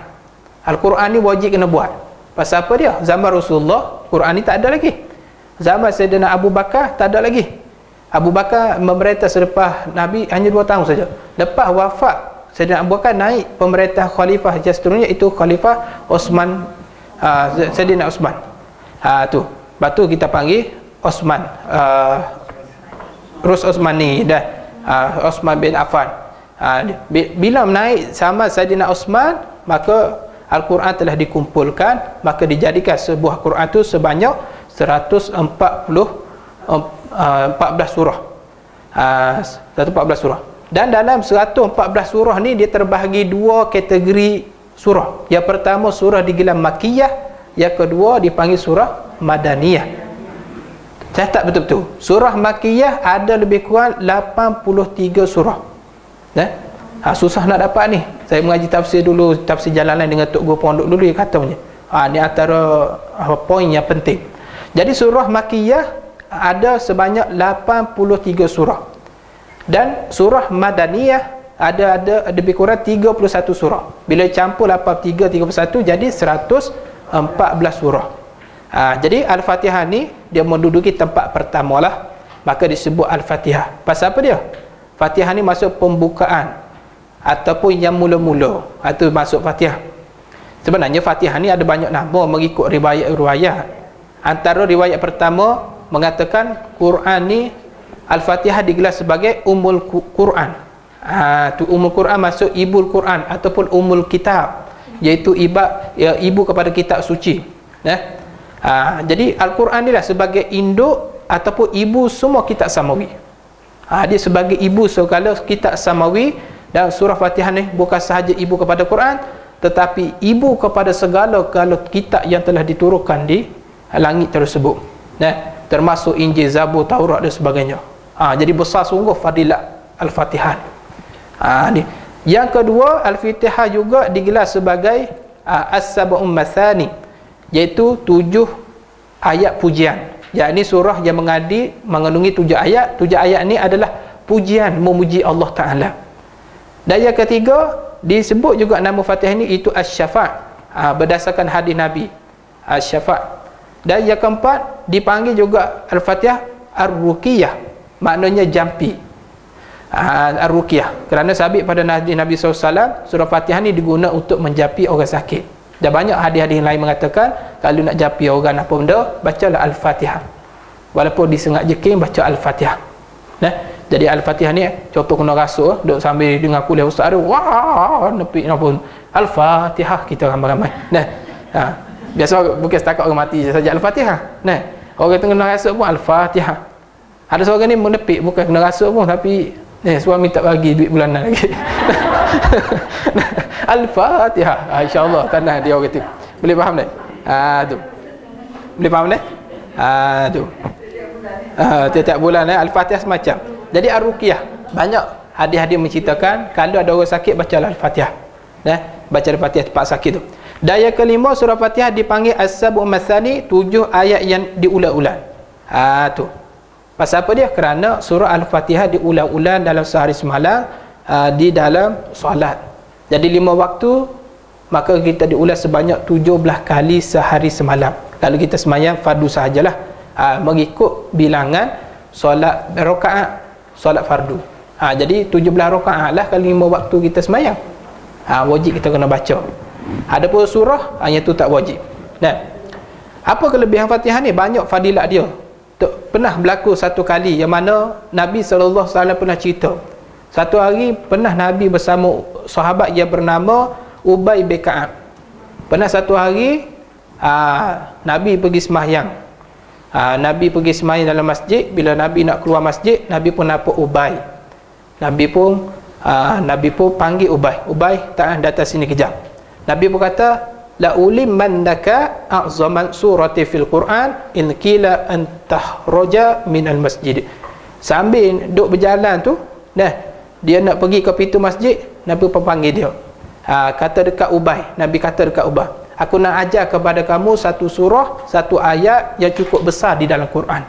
Al-Quran ni wajib kena buat. Pasal apa dia? Zaman Rasulullah Quran ni tak ada lagi. Zaman Sayyidina Abu Bakar tak ada lagi. Abu Bakar memerintah selepas Nabi hanya 2 tahun saja. Lepas wafat Sayyidina Abu Bakar, naik pemerintah khalifah yang seterusnya, itu Khalifah Osman, Sayyidina Osman. Tu. Lepas tu kita panggil Osman, Rus Osmani dah. Osman bin Affan. Bila naik sama Sayyidina Osman, maka Al-Quran telah dikumpulkan, maka dijadikan sebuah Quran tu sebanyak 114 surah. 114 surah. Dan dalam 114 surah ni dia terbahagi 2 kategori surah. Yang pertama surah digelar Makkiyah, yang kedua dipanggil surah Madaniyah. Catat betul-betul. Surah Makkiyah ada lebih kurang 83 surah. Susah nak dapat ni. Saya mengaji tafsir dulu, tafsir Jalalain dengan Tok Guru Pondok dulu, dia kata punya. Ni antara poin yang penting. Jadi surah Makkiyah ada sebanyak 83 surah. Dan surah Madaniyah ada lebih kurang 31 surah. Bila campur 83 31 jadi 114 surah. Jadi Al-Fatihah ni dia menduduki tempat pertama lah. Maka disebut Al-Fatihah. Pasal apa dia? Fatihah ni masuk pembukaan ataupun yang mula-mula, itu masuk Fatihah. Sebenarnya Fatihah ni ada banyak nama mengikut riwayat-riwayat. Antara riwayat pertama mengatakan Quran ni Al-Fatihah digelar sebagai Ummul Quran. Tu Ummul Quran masuk Ibul Quran ataupun Ummul Kitab, iaitu ibu kepada kitab suci. Jadi Al-Quran ni lah sebagai induk ataupun ibu semua kitab samawi. Dia sebagai ibu segala kitab samawi. Dan surah Fatihah ni bukan sahaja ibu kepada Quran, tetapi ibu kepada segala kalau kitab yang telah diturunkan di langit tersebut. Termasuk Injil, Zabur, Taurat dan sebagainya. Jadi besar sungguh fadilat Al-Fatihah. Ni. Yang kedua, Al-Fatihah juga digelar sebagai As-Sab'un Mathani, iaitu 7 ayat pujian. Yakni surah yang mengandungi 7 ayat. 7 ayat ni adalah pujian memuji Allah Ta'ala. Dan yang ketiga disebut juga nama Fatihah ini itu Asy-Syafa', berdasarkan hadis Nabi, Asy-Syafa'. Dan yang keempat dipanggil juga Al-Fatihah Ar-Ruqiyah, maknanya jampi. Ar-Ruqiyah kerana sabit pada Nabi SAW surah Fatihah ni diguna untuk menjapi orang sakit. Dan banyak hadis-hadis lain mengatakan kalau nak japi orang apa benda, bacalah Al-Fatihah. Walaupun disengat jeking, baca Al-Fatihah. Jadi Al-Fatihah ni contoh kena rasuk duk sambil dengar kuliah ustaz ada wah nepik pun Al-Fatihah kita ramai-ramai. Nah. Biasa bukan setakat orang mati saja Al-Fatihah. Nah. Orang tengah rasuk pun Al-Fatihah. Ada seorang ni menepik bukan kena rasuk pun tapi suami tak bagi duit bulanan lagi. Al-Fatihah. Insya-Allah tanah dia orang tu. Boleh faham tak? Tu. Boleh faham tak? Tu. Tiap-tiap bulan Al-Fatihah semacam. Jadi Ar-Ruqyah banyak hadis-hadis menceritakan kalau ada orang sakit baca Al-Fatihah. Baca Al-Fatihah tempat sakit tu. Daya kelima surah Fatihah dipanggil As-Sab'u Mathani, 7 ayat yang diulang-ulang. Tu. Pasal apa dia? Kerana surah Al-Fatihah diulang-ulang dalam sehari semalam di dalam solat. Jadi 5 waktu maka kita diulang sebanyak 17 kali sehari semalam. Kalau kita semayang fardu sahajalah mengikut bilangan solat rakaat solat fardu. Jadi 17 rakaat lah kalau 5 waktu kita semayang. Wajib kita kena baca. Adapun surah yang tu tak wajib. Nah, apa kelebihan Fatihah ni? Banyak fadilat dia. Pernah berlaku satu kali yang mana Nabi SAW pernah cerita. Satu hari pernah Nabi bersama sahabat yang bernama Ubay bin Ka'ab. Pernah satu hari Nabi pergi sembahyang. Nabi pergi sembahyang dalam masjid. Bila Nabi nak keluar masjid, Nabi pun nampak Ubay. Nabi pun panggil Ubay. Ubay, tak datang sini kejap. Nabi pun kata, la ulimannaka a'zaman surati fil Quran in qila an tahraja minal masjid. Sambil duk berjalan tu, dia nak pergi ke pintu masjid, Nabi pun panggil dia. Kata dekat Ubay, Nabi kata dekat Ubay, aku nak ajar kepada kamu satu surah, satu ayat yang cukup besar di dalam Quran.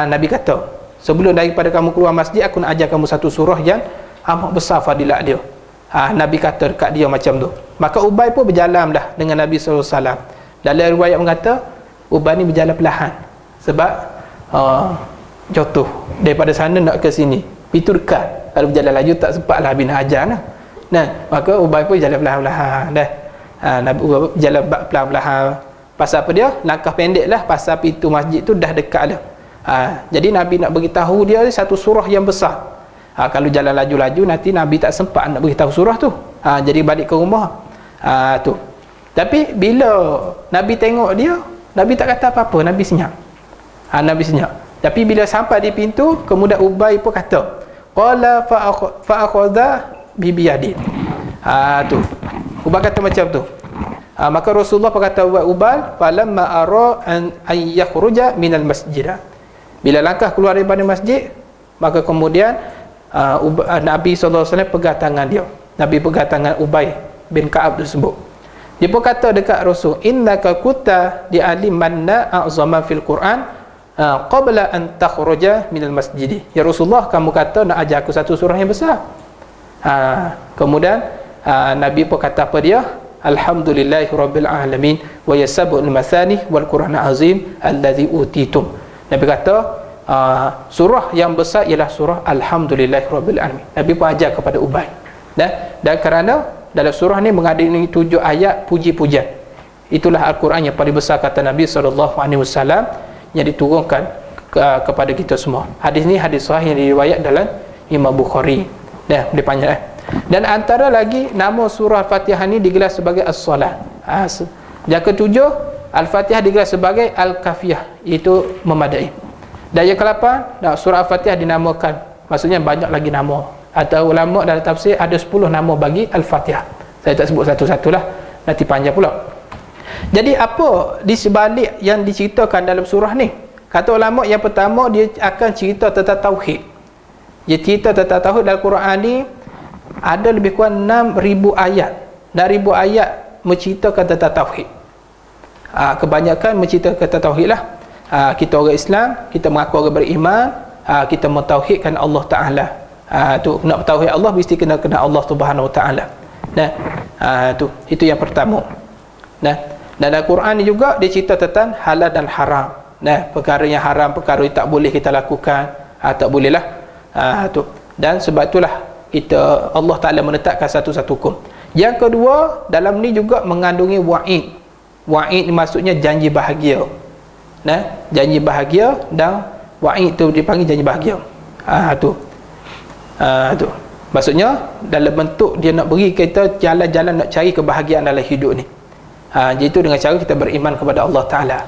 Nabi kata, sebelum daripada kamu keluar masjid, aku nak ajar kamu satu surah yang amat besar fadilat dia. Nabi kata dekat dia macam tu. Maka Ubay pun berjalan dah dengan Nabi SAW. Dalam riwayat mengata Ubay ni berjalan perlahan sebab jatuh daripada sana nak ke sini, itu dekat. Kalau berjalan laju tak sempat lah Nabi nak ajar lah. Maka Ubay pun berjalan perlahan-lahan dah. Nabi berjalan perlahan-lahan. Pasal apa dia? Langkah pendek lah, pasal pintu masjid tu dah dekat dah. Jadi Nabi nak beritahu dia satu surah yang besar. Kalau jalan laju-laju nanti Nabi tak sempat nak beritahu surah tu. Jadi balik ke rumah. Tu. Tapi bila Nabi tengok dia, Nabi tak kata apa-apa, Nabi senyap. Nabi senyap. Tapi bila sampai di pintu, kemudian Ubay pun kata, qala fa akhadha bi biyadi. Tu. Ubay kata macam tu. Maka Rasulullah berkata Ubay, falamma ara an yakhruja minal masjid. Bila langkah keluar daripada masjid, maka kemudian Nabi SAW pegang tangan dia. Nabi pegang tangan Ubay bin Ka'ab tersebut. Dia pun kata dekat Rasul, innaka kuta di'alimanna a'zama fil Quran qabla an takhruja minal masjid. Ya Rasulullah, kamu kata nak ajar aku satu surah yang besar. Kemudian Nabi pun kata apa dia? Alhamdulillahi rabbil alamin wa yasabul mathani wal Quran azim alladhi utitum. Nabi kata surah yang besar ialah surah Alhamdulillahi rabbil alamin. Nabi pun ajar kepada Ubay. Dan kerana dalam surah ni mengandungi 7 ayat puji-pujian. Itulah Al-Quran yang paling besar kata Nabi SAW yang diturunkan kepada kita semua. Hadis ni hadis sahih yang diriwayat dalam Imam Bukhari. Boleh panjang Dan antara lagi nama surah Al-Fatihah ni digelar sebagai As-Salat. Yang ketujuh, Al-Fatihah digelar sebagai Al-Kafiyah, iaitu memadai. Dan yang ke-8, surah Al-Fatihah dinamakan, maksudnya banyak lagi nama. Atau ulama dalam tafsir ada 10 nama bagi Al-Fatihah. Saya tak sebut satu-satulah, nanti panjang pula. Jadi apa di sebalik yang diceritakan dalam surah ni? Kata ulama, yang pertama dia akan cerita tentang tauhid. Dia cerita tentang tauhid. Dalam Quran ni ada lebih kurang 6,000 ayat. 6,000 ayat menceritakan tentang tauhid. Kebanyakan menceritakan tentang tauhid lah. Kita orang Islam, kita mengaku orang beriman, kita mentauhidkan Allah Ta'ala. Tu nak tauhid Allah mesti kena Allah Subhanahu Wa Ta'ala. Tu itu yang pertama. Dan dalam Quran ni juga dia cerita tentang halal dan haram. Perkara yang haram, perkara yang tak boleh kita lakukan, tak bolehlah. Tu. Dan sebab itulah kita Allah Ta'ala menetapkan satu-satu hukum. Yang kedua, dalam ni juga mengandungi wa'id. Wa'id maksudnya janji bahagia. Janji bahagia, dan wa'id itu dipanggil janji bahagia. Tu. Tu. Maksudnya dalam bentuk dia nak beri kita jalan-jalan nak cari kebahagiaan dalam hidup ni. Itu dengan cara kita beriman kepada Allah Ta'ala.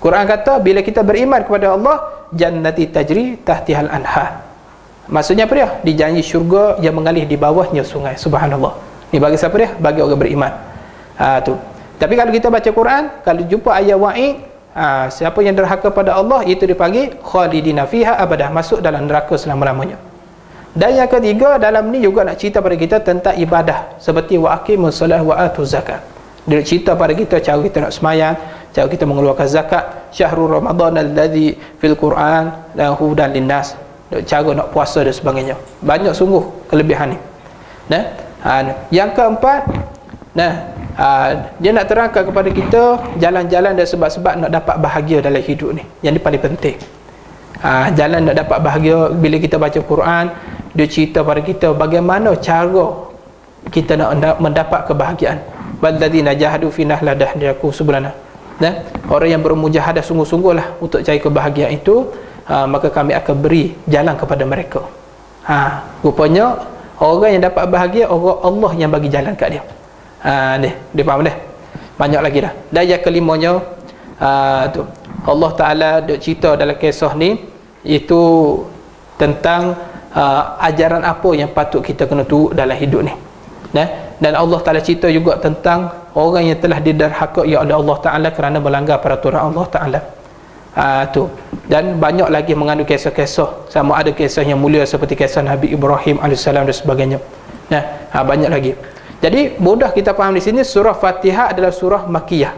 Quran kata bila kita beriman kepada Allah, jannati tajri tahtihal anhar. Maksudnya apa dia? Dijanji syurga yang mengalir di bawahnya sungai. Subhanallah. Ni bagi siapa dia? Bagi orang beriman. Tu. Tapi kalau kita baca Quran, kalau jumpa ayat wa'id, siapa yang derhaka pada Allah, itu dipanggil khalidina fiha abadah, masuk dalam neraka selama-lamanya. Dan yang ketiga, dalam ni juga nak cerita pada kita tentang ibadah, seperti wa aqimus solah wa atuz zakat. Dia nak cerita pada kita cara kita nak semayang, cara kita mengeluarkan zakat. Syahrul Ramadan alladhi fil Quran lahu hudan linnas, cara nak puasa dan sebagainya. Banyak sungguh kelebihan ni. Yang keempat, dia nak terangkan kepada kita jalan-jalan dan sebab-sebab nak dapat bahagia dalam hidup ni. Yang ni paling penting. Jalan nak dapat bahagia. Bila kita baca Quran, dia cerita pada kita bagaimana cara kita nak mendapat kebahagiaan. Walladzina jahadu fina ladahdinakum subulana. Orang yang bermujahadah sungguh-sungguhlah untuk cari kebahagiaan itu, maka kami akan beri jalan kepada mereka. Rupanya orang yang dapat bahagia, orang Allah yang bagi jalan kat dia. Dia faham dah? Banyak lagi dah. Dan yang kelimanya, Allah Ta'ala dia cerita dalam kisah ni, itu tentang ajaran apa yang patut kita kena turut dalam hidup ni. Dan Allah Ta'ala cerita juga tentang orang yang telah diderhaka oleh Allah Ta'ala kerana melanggar peraturan Allah Ta'ala. Dan banyak lagi mengandung kisah-kisah, sama ada kisah yang mulia seperti kisah Nabi Ibrahim AS dan sebagainya. Banyak lagi. Jadi mudah kita faham di sini surah Fatihah adalah surah Makkiyah.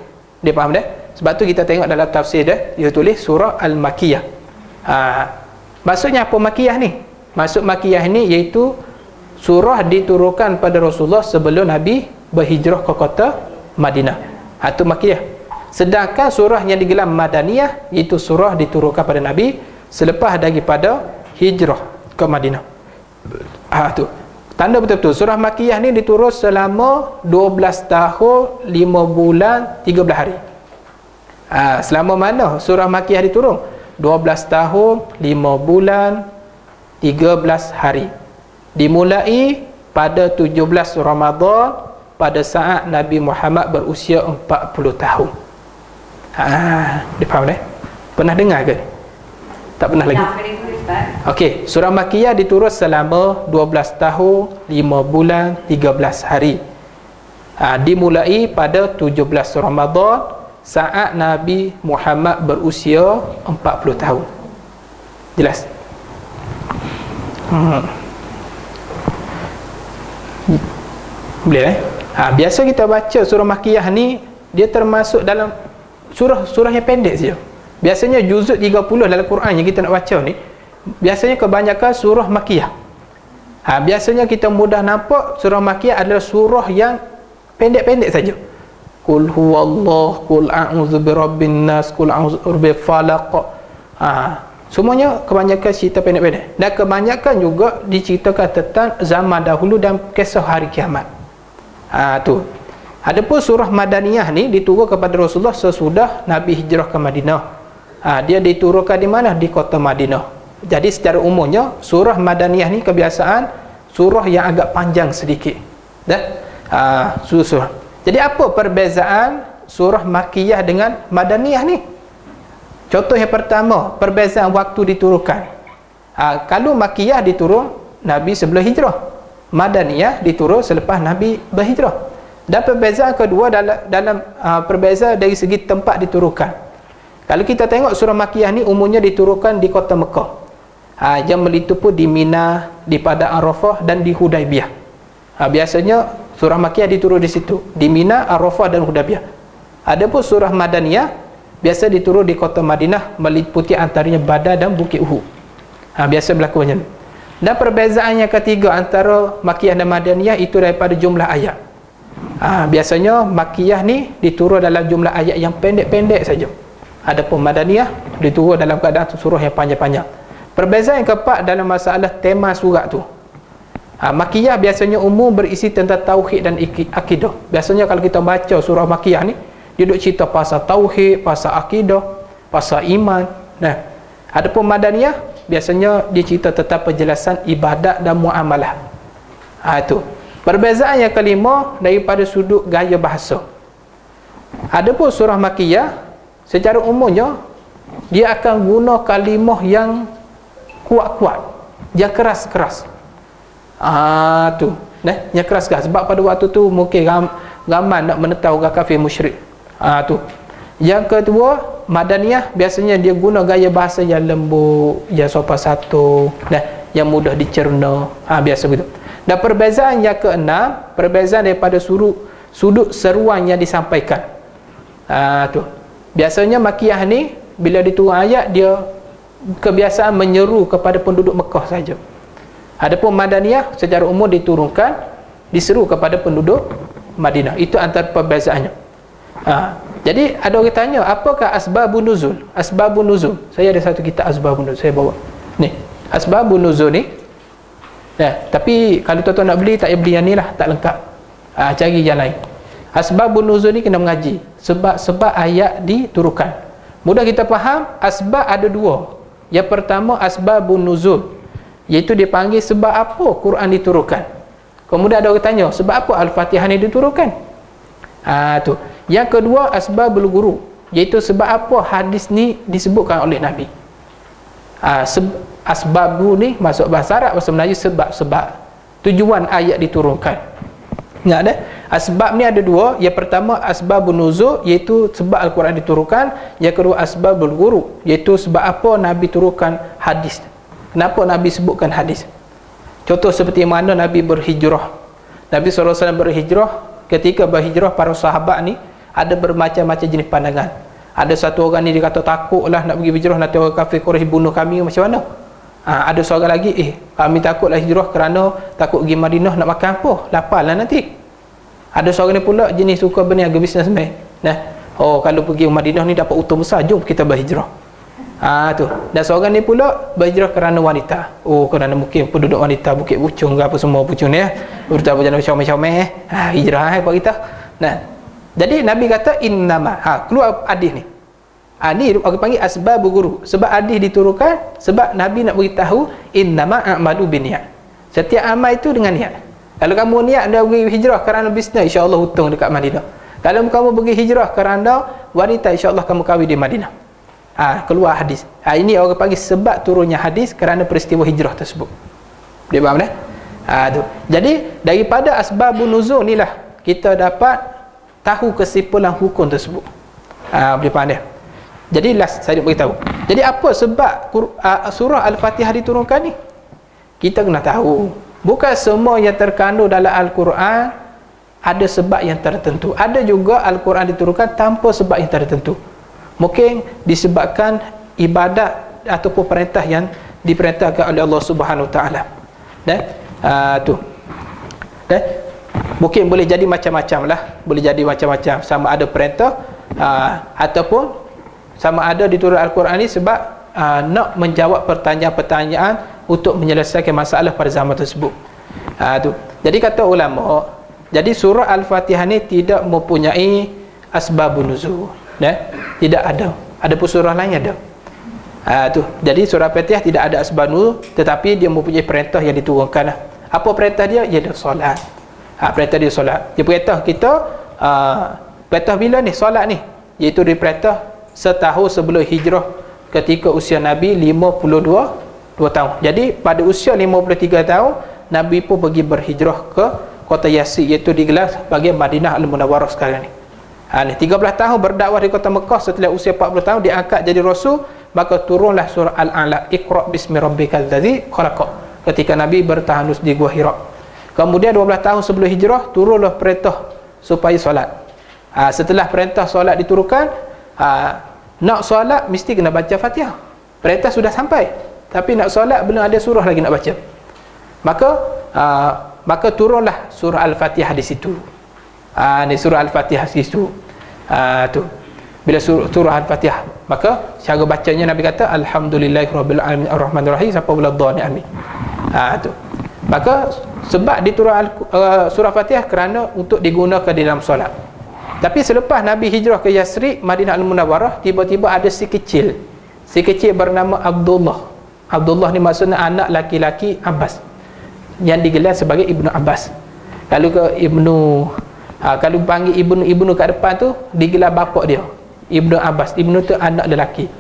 Dia faham dah? Sebab tu kita tengok dalam tafsir dia tulis surah Al-Makkiyah. Maksudnya apa Makkiyah ni? Maksud Makkiyah ni iaitu surah diturunkan pada Rasulullah sebelum Nabi berhijrah ke kota Madinah. Itu Makkiyah. Sedangkan surah yang digelar Madaniyah iaitu surah diturunkan pada Nabi selepas daripada hijrah ke Madinah. Tu. Tanda betul-betul surah Makkiyah ni diturun selama 12 tahun 5 bulan 13 hari. Selama mana surah Makkiyah diturun? 12 tahun 5 bulan 13 hari. Dimulai pada 17 Ramadan pada saat Nabi Muhammad berusia 40 tahun. Dia faham dah? Pernah dengar ke? Tak pernah lagi? Okey, surah Makkiyah diturun selama 12 tahun 5 bulan 13 hari. Dimulai pada 17 Ramadan saat Nabi Muhammad berusia 40 tahun. Jelas? Boleh biasa kita baca surah Makkiyah ni, dia termasuk dalam surah yang pendek saja. Biasanya juzuk 30 dalam Quran yang kita nak baca ni, biasanya kebanyakan surah Makkiyah. Biasanya kita mudah nampak surah Makkiyah adalah surah yang pendek-pendek saja. Qul huwallah, qul a'udzu birabbin nas, qul a'udzu birabbil falaq. Semuanya kebanyakan cerita pendek-pendek. Dan kebanyakan juga diceritakan tentang zaman dahulu dan kisah hari kiamat. Tu. Adapun surah Madaniyah ni diturun kepada Rasulullah sesudah Nabi hijrah ke Madinah. Dia diturunkan di mana? Di kota Madinah. Jadi secara umumnya surah Madaniyah ni kebiasaan surah yang agak panjang sedikit. Surah. Jadi apa perbezaan surah Makkiyah dengan Madaniyah ni? Contoh yang pertama, perbezaan waktu diturunkan. Kalau Makkiyah diturun Nabi sebelum hijrah, Madaniyah diturun selepas Nabi berhijrah. Dan perbezaan kedua dalam perbezaan dari segi tempat diturunkan. Kalau kita tengok surah Makkiyah ni umumnya diturunkan di kota Mekah. Yang meliputi di Mina, di Padang Arafah dan di Hudaibiyah. Biasanya surah Makkiyah diturun di situ, di Mina, Arafah dan Hudaibiyah. Adapun surah Madaniyah biasa diturun di kota Madinah, meliputi antaranya Badar dan Bukit Uhud. Biasa berlaku macam ni. Dan perbezaan yang ketiga antara Makkiyah dan Madaniyah itu daripada jumlah ayat. Biasanya Makkiyah ni diturun dalam jumlah ayat yang pendek-pendek saja. Adapun Madaniyah diturun dalam keadaan surah yang panjang-panjang. Perbezaan yang keempat dalam masalah tema surat tu. Makkiyah biasanya umum berisi tentang tauhid dan akidah. Biasanya kalau kita baca surah Makkiyah ni, dia duk cerita pasal tauhid, pasal akidah, pasal iman. Adapun Madaniyah biasanya dia cerita tentang penjelasan ibadat dan muamalah. Itu. Perbezaan yang kelima daripada sudut gaya bahasa. Adapun surah Makkiyah secara umumnya dia akan guna kalimah yang kuat-kuat, yang keras-keras. Tu. Yang keras-keras. Sebab pada waktu tu mungkin ramai nak menentang orang kafir musyrik. Tu. Yang kedua, Madaniyah biasanya dia guna gaya bahasa yang lembut, yang sopan santun, yang mudah dicerna. Biasa begitu. Dan perbezaan yang keenam, perbezaan daripada sudut seruan yang disampaikan. Tu. Biasanya Makkiyah ni bila diturun ayat dia kebiasaan menyeru kepada penduduk Mekah saja. Adapun Madaniyah secara umum diturunkan diseru kepada penduduk Madinah. Itu antara perbezaannya. Jadi ada orang tanya, apakah asbabun nuzul? Asbabun nuzul. Saya ada satu kitab asbabun nuzul, saya bawa. Ni, asbabun nuzul ni. Tapi kalau tuan-tuan nak beli, tak payah beli yang ni lah, tak lengkap. Cari yang lain. Asbabun nuzul ni kena mengaji. Sebab ayat diturunkan. Mudah kita faham, asbab ada dua. Yang pertama asbabun nuzul, iaitu dipanggil sebab apa Quran diturunkan. Kemudian ada orang tanya, sebab apa Al-Fatihah ni diturunkan? Tu. Yang kedua asbabul guru, iaitu sebab apa hadis ni disebutkan oleh Nabi. Asbabu ni masuk bahasa Arab, bahasa Melayu sebab-sebab tujuan ayat diturunkan. Ingat dah? Asbab ni ada dua. Yang pertama asbabun nuzul, iaitu sebab Al-Quran diturunkan. Yang kedua asbabul guru, iaitu sebab apa Nabi turunkan hadis. Kenapa Nabi sebutkan hadis? Contoh seperti mana Nabi berhijrah. Nabi SAW berhijrah. Ketika berhijrah, para sahabat ni ada bermacam-macam jenis pandangan. Ada satu orang ni dia kata takutlah nak pergi hijrah, nanti orang kafir Quraisy bunuh kami, macam mana? Ada seorang lagi, kami takutlah hijrah kerana takut pergi Madinah nak makan apa? Lapar lah nanti. Ada seorang ni pula jenis suka berniaga businessman. Kalau pergi Madinah ni dapat untung besar, jom kita berhijrah. Tu. Dan seorang ni pula berhijrah kerana wanita. Kerana mungkin penduduk wanita Bukit Pucung ke apa semua Pucung ni Urta berjalan comel-comel. Hijrah buat kita. Jadi Nabi kata innama. Keluar hadis ni. Ni orang panggil asbabul guru. Sebab hadis diturunkan sebab Nabi nak beritahu innama a'malu binniyat. Setiap amal itu dengan niat. Kalau kamu niat nak pergi hijrah kerana bisnes, insya-Allah untung dekat Madinah. Kalau kamu pergi hijrah kerana wanita, insya-Allah kamu kahwin di Madinah. Keluar hadis. Ini orang panggil sebab turunnya hadis kerana peristiwa hijrah tersebut. Dia faham dah? Tu. Jadi daripada asbabun nuzul ni lah kita dapat tahu kesimpulan hukum tersebut. Boleh faham dah? Jadi last saya nak beritahu. Jadi apa sebab surah Al-Fatihah diturunkan ni? Kita kena tahu. Bukan semua yang terkandung dalam Al-Quran ada sebab yang tertentu. Ada juga Al-Quran diturunkan tanpa sebab yang tertentu. Mungkin disebabkan ibadat ataupun perintah yang diperintahkan oleh Allah Subhanahu Wa Taala. Tu. Mungkin boleh jadi macam-macam lah. Boleh jadi macam-macam. Sama ada perintah ataupun sama ada diturun Al-Quran ni sebab nak menjawab pertanyaan-pertanyaan untuk menyelesaikan masalah pada zaman tersebut. Tu. Jadi kata ulama, jadi surah Al-Fatihah ni tidak mempunyai asbabun nuzul. Tidak ada. Ada pun surah lain ada. Tu. Jadi surah Al-Fatihah tidak ada asbab nuzul, tetapi dia mempunyai perintah yang diturunkan. Apa perintah dia? Ialah solat. Perintah dia solat. Dia perintah kita perintah bila ni solat ni? Iaitu diperintah setahun sebelum hijrah ketika usia Nabi 52 tahun. Jadi pada usia 53 tahun Nabi pun pergi berhijrah ke kota Yasrib, iaitu digelar sebagai Madinah Al-Munawwarah sekarang ni. 13 tahun berdakwah di kota Mekah. Setelah usia 40 tahun diangkat jadi rasul, maka turunlah surah Al-A'la, Iqra bismi rabbikal ladzi khalaq, ketika Nabi bertahanus di Gua Hira. Kemudian 12 tahun sebelum hijrah turunlah perintah supaya solat. Setelah perintah solat diturunkan, nak solat mesti kena baca Fatihah. Perintah sudah sampai, tapi nak solat belum ada surah lagi nak baca. Maka turunlah surah Al-Fatihah di situ. Ni surah Al-Fatihah di situ. Tu. Bila surah Al-Fatihah, maka cara bacanya Nabi kata alhamdulillahirabbil alamin arrahmanir rahim sampai waladhdallin amin. Tu. Maka sebab diturun surah Fatihah kerana untuk digunakan di dalam solat. Tapi selepas Nabi hijrah ke Yasrib, Madinah Al-Munawwarah, tiba-tiba ada si kecil bernama Abdullah. Abdullah ni maksudnya anak laki-laki Abbas yang digelar sebagai Ibnu Abbas. Kalau ke kalau panggil ibnu kat depan tu digelar bapak dia Ibnu Abbas. Ibnu tu anak lelaki.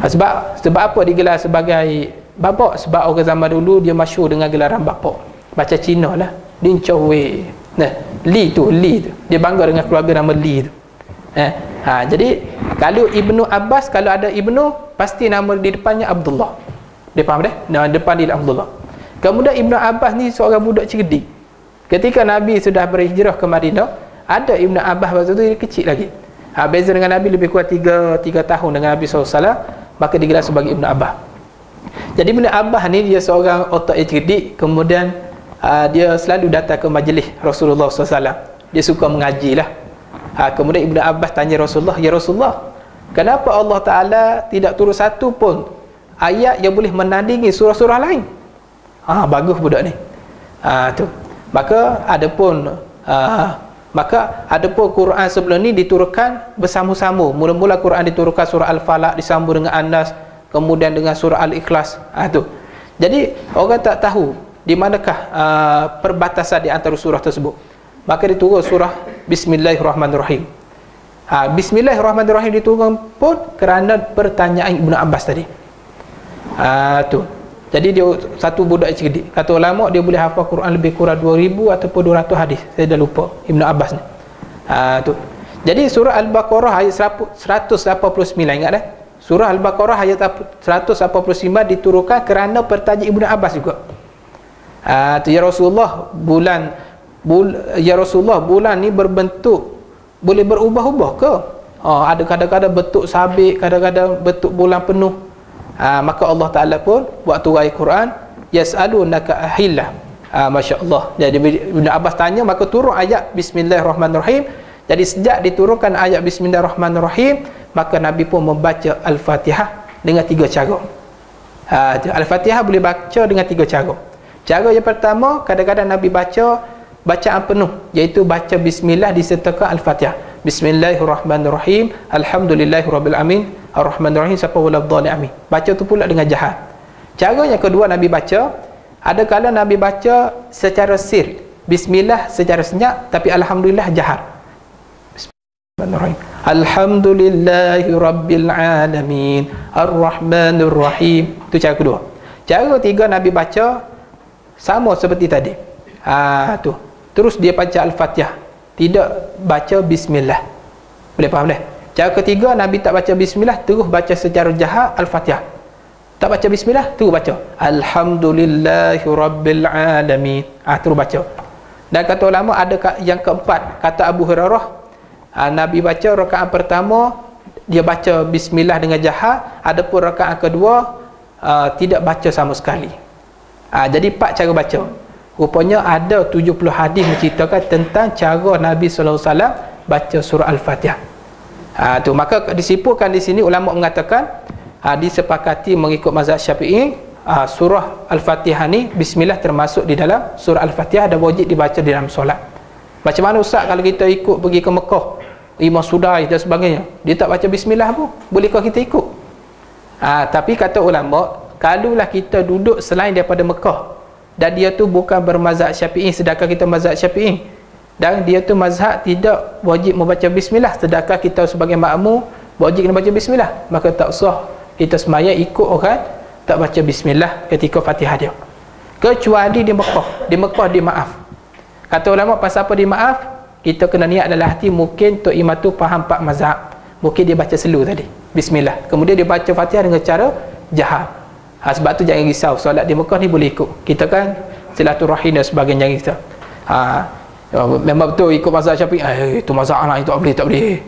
Sebab apa digelar sebagai bapak? Sebab orang zaman dulu dia masyhur dengan gelaran bapak. Macam Cina lah, Lin Chow Wei. Nah, Li tu dia bangga dengan keluarga nama Li tu. Jadi kalau Ibnu Abbas, kalau ada Ibnu, pasti nama di depannya Abdullah. Dia faham dah? Nama depan dia Abdullah. Kemudian Ibnu Abbas ni seorang budak cerdik. Ketika Nabi sudah berhijrah ke Madinah, ada Ibnu Abbas waktu tu dia kecil lagi. Beza dengan Nabi lebih kurang 3 tahun dengan Nabi SAW, maka digelar sebagai Ibnu Abbas. Jadi Ibnu Abbas ni dia seorang otak yang cerdik. Kemudian dia selalu datang ke majlis Rasulullah SAW. Dia suka mengaji lah. Kemudian Ibnu Abbas tanya Rasulullah, "Ya Rasulullah, kenapa Allah Ta'ala tidak turun satu pun ayat yang boleh menandingi surah-surah lain?" Bagus budak ni. Tu. Maka adapun Quran sebelum ni diturunkan bersama-sama. Mula-mula Quran diturunkan surah Al-Falaq disambung dengan An-Nas, kemudian dengan surah Al-Ikhlas. Tu. Jadi orang tak tahu di manakah perbatasan di antara surah tersebut. Maka diturun surah Bismillahirrahmanirrahim. Bismillahirrahmanirrahim diturun pun kerana pertanyaan Ibnu Abbas tadi. Tu. Jadi dia satu budak cerdik. Kata ulama dia boleh hafal Quran lebih kurang 2000 ataupun 200 hadis. Saya dah lupa Ibnu Abbas ni. Tu. Jadi surah Al-Baqarah ayat 189, ingat dah? Surah Al-Baqarah ayat 189 diturunkan kerana pertanyaan Ibnu Abbas juga. Ya Rasulullah, bulan ni berbentuk boleh berubah-ubah ke? Ada kadang-kadang bentuk sabit, kadang-kadang bentuk bulan penuh. Maka Allah Ta'ala pun buat turun ayat Quran, yas'alunaka ahillah. Masya-Allah. Jadi Ibnu Abbas tanya, maka turun ayat Bismillahirrahmanirrahim. Jadi sejak diturunkan ayat Bismillahirrahmanirrahim, maka Nabi pun membaca Al-Fatihah dengan 3 cara. Al-Fatihah boleh baca dengan 3 cara. Cara yang pertama, kadang-kadang Nabi baca bacaan penuh, iaitu baca bismillah disertakan Al-Fatihah. Bismillahirrahmanirrahim, alhamdulillahirabbil alamin, arrahmanirrahim, sampai waladhdallin amin. Baca tu pula dengan jahat. Cara yang kedua Nabi baca, ada kala Nabi baca secara sir, bismillah secara senyap, tapi alhamdulillah jahat. Bismillahirrahmanirrahim, alhamdulillahirabbil alamin, arrahmanirrahim. Itu cara kedua. Cara ketiga Nabi baca sama seperti tadi. Tu. Terus dia baca Al-Fatihah, tidak baca bismillah. Boleh faham dah? Cara ketiga Nabi tak baca bismillah, terus baca secara jahat Al-Fatihah. Tak baca bismillah, terus baca alhamdulillahirabbil alamin. Terus baca. Dan kata ulama ada yang keempat, kata Abu Hurairah, Nabi baca rakaat pertama dia baca bismillah dengan jahat, adapun rakaat kedua tidak baca sama sekali. Jadi 4 cara baca. Rupanya ada 70 hadis menceritakan tentang cara Nabi SAW baca surah Al-Fatihah. Tu, maka disimpulkan di sini ulama mengatakan disepakati mengikut mazhab Syafi'i, surah Al-Fatihah ni bismillah termasuk di dalam surah Al-Fatihah dan wajib dibaca di dalam solat. Macam mana Ustaz kalau kita ikut pergi ke Mekah, Imam Sudai dan sebagainya, dia tak baca bismillah pun, bolehkah kita ikut? Tapi kata ulama, kalaulah kita duduk selain daripada Mekah dan dia tu bukan bermazhab Syafi'i sedangkan kita mazhab Syafi'i, dan dia tu mazhab tidak wajib membaca bismillah sedangkan kita sebagai makmum wajib kena baca bismillah, maka tak sah kita sembahyang ikut orang tak baca bismillah ketika Fatihah dia, kecuali di Mekah. Di Mekah dia maaf. Kata ulama pasal apa dia maaf? Kita kena niat dalam hati, mungkin Tok Imam tu faham 4 mazhab, mungkin dia baca slow tadi bismillah, kemudian dia baca Fatihah dengan cara jahat. Sebab tu jangan risau, solat di Mekah ni boleh ikut. Kita kan silaturahim dan sebagainya, kita memang betul ikut mazhab Syafi'i, itu mazhab lah, itu tak boleh.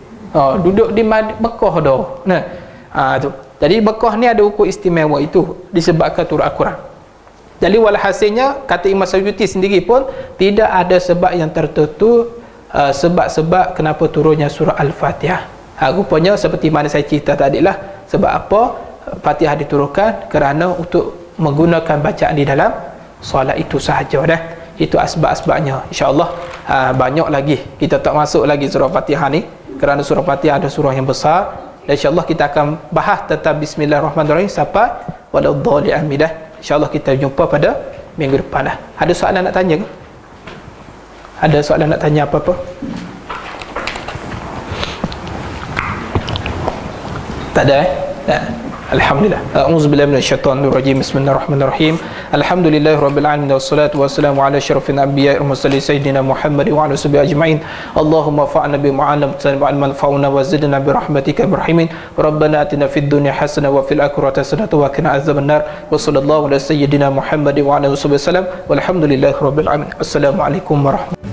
Duduk di Mekah dah. Tu. Jadi Mekah ni ada hukum istimewa, itu disebabkan turun Al-Quran. Jadi walhasilnya kata Imam Suyuti sendiri pun tidak ada sebab yang tertentu, sebab-sebab kenapa turunnya surah Al-Fatihah. Rupanya seperti mana saya cerita tadi lah, sebab apa Fatihah diturunkan kerana untuk menggunakan bacaan di dalam solat itu sahaja dah. Itu asbab-asbabnya. InsyaAllah banyak lagi, kita tak masuk lagi surah Fatihah ni kerana surah Fatihah ada surah yang besar Dan insya-Allah kita akan bahas tentang bismillahirrahmanirrahim sampai waladhdallin amin dah. Insya-Allah kita jumpa pada minggu depan dah. Ada soalan nak tanya ke? Ada soalan nak tanya apa-apa? Tak ada Tak. Alhamdulillah. A'udzubillahi minasyaitonirrajim. Bismillahirrahmanirrahim. Alhamdulillahirabbil alamin wassalatu wassalamu ala asyrafil anbiya'i wal mursalin sayyidina Muhammad wa ala sahbihi ajma'in. Allahumma fa'alna bima 'allamtana wa 'allimna wanfa'na wa zidna bi rahmatika birrahimin. Rabbana atina fid dunya hasanah wa fil akhirati hasanah wa qina adzabannar. Wa sallallahu ala sayyidina Muhammad wa ala alihi wasallam. Walhamdulillahirabbil alamin. Assalamualaikum warahmatullahi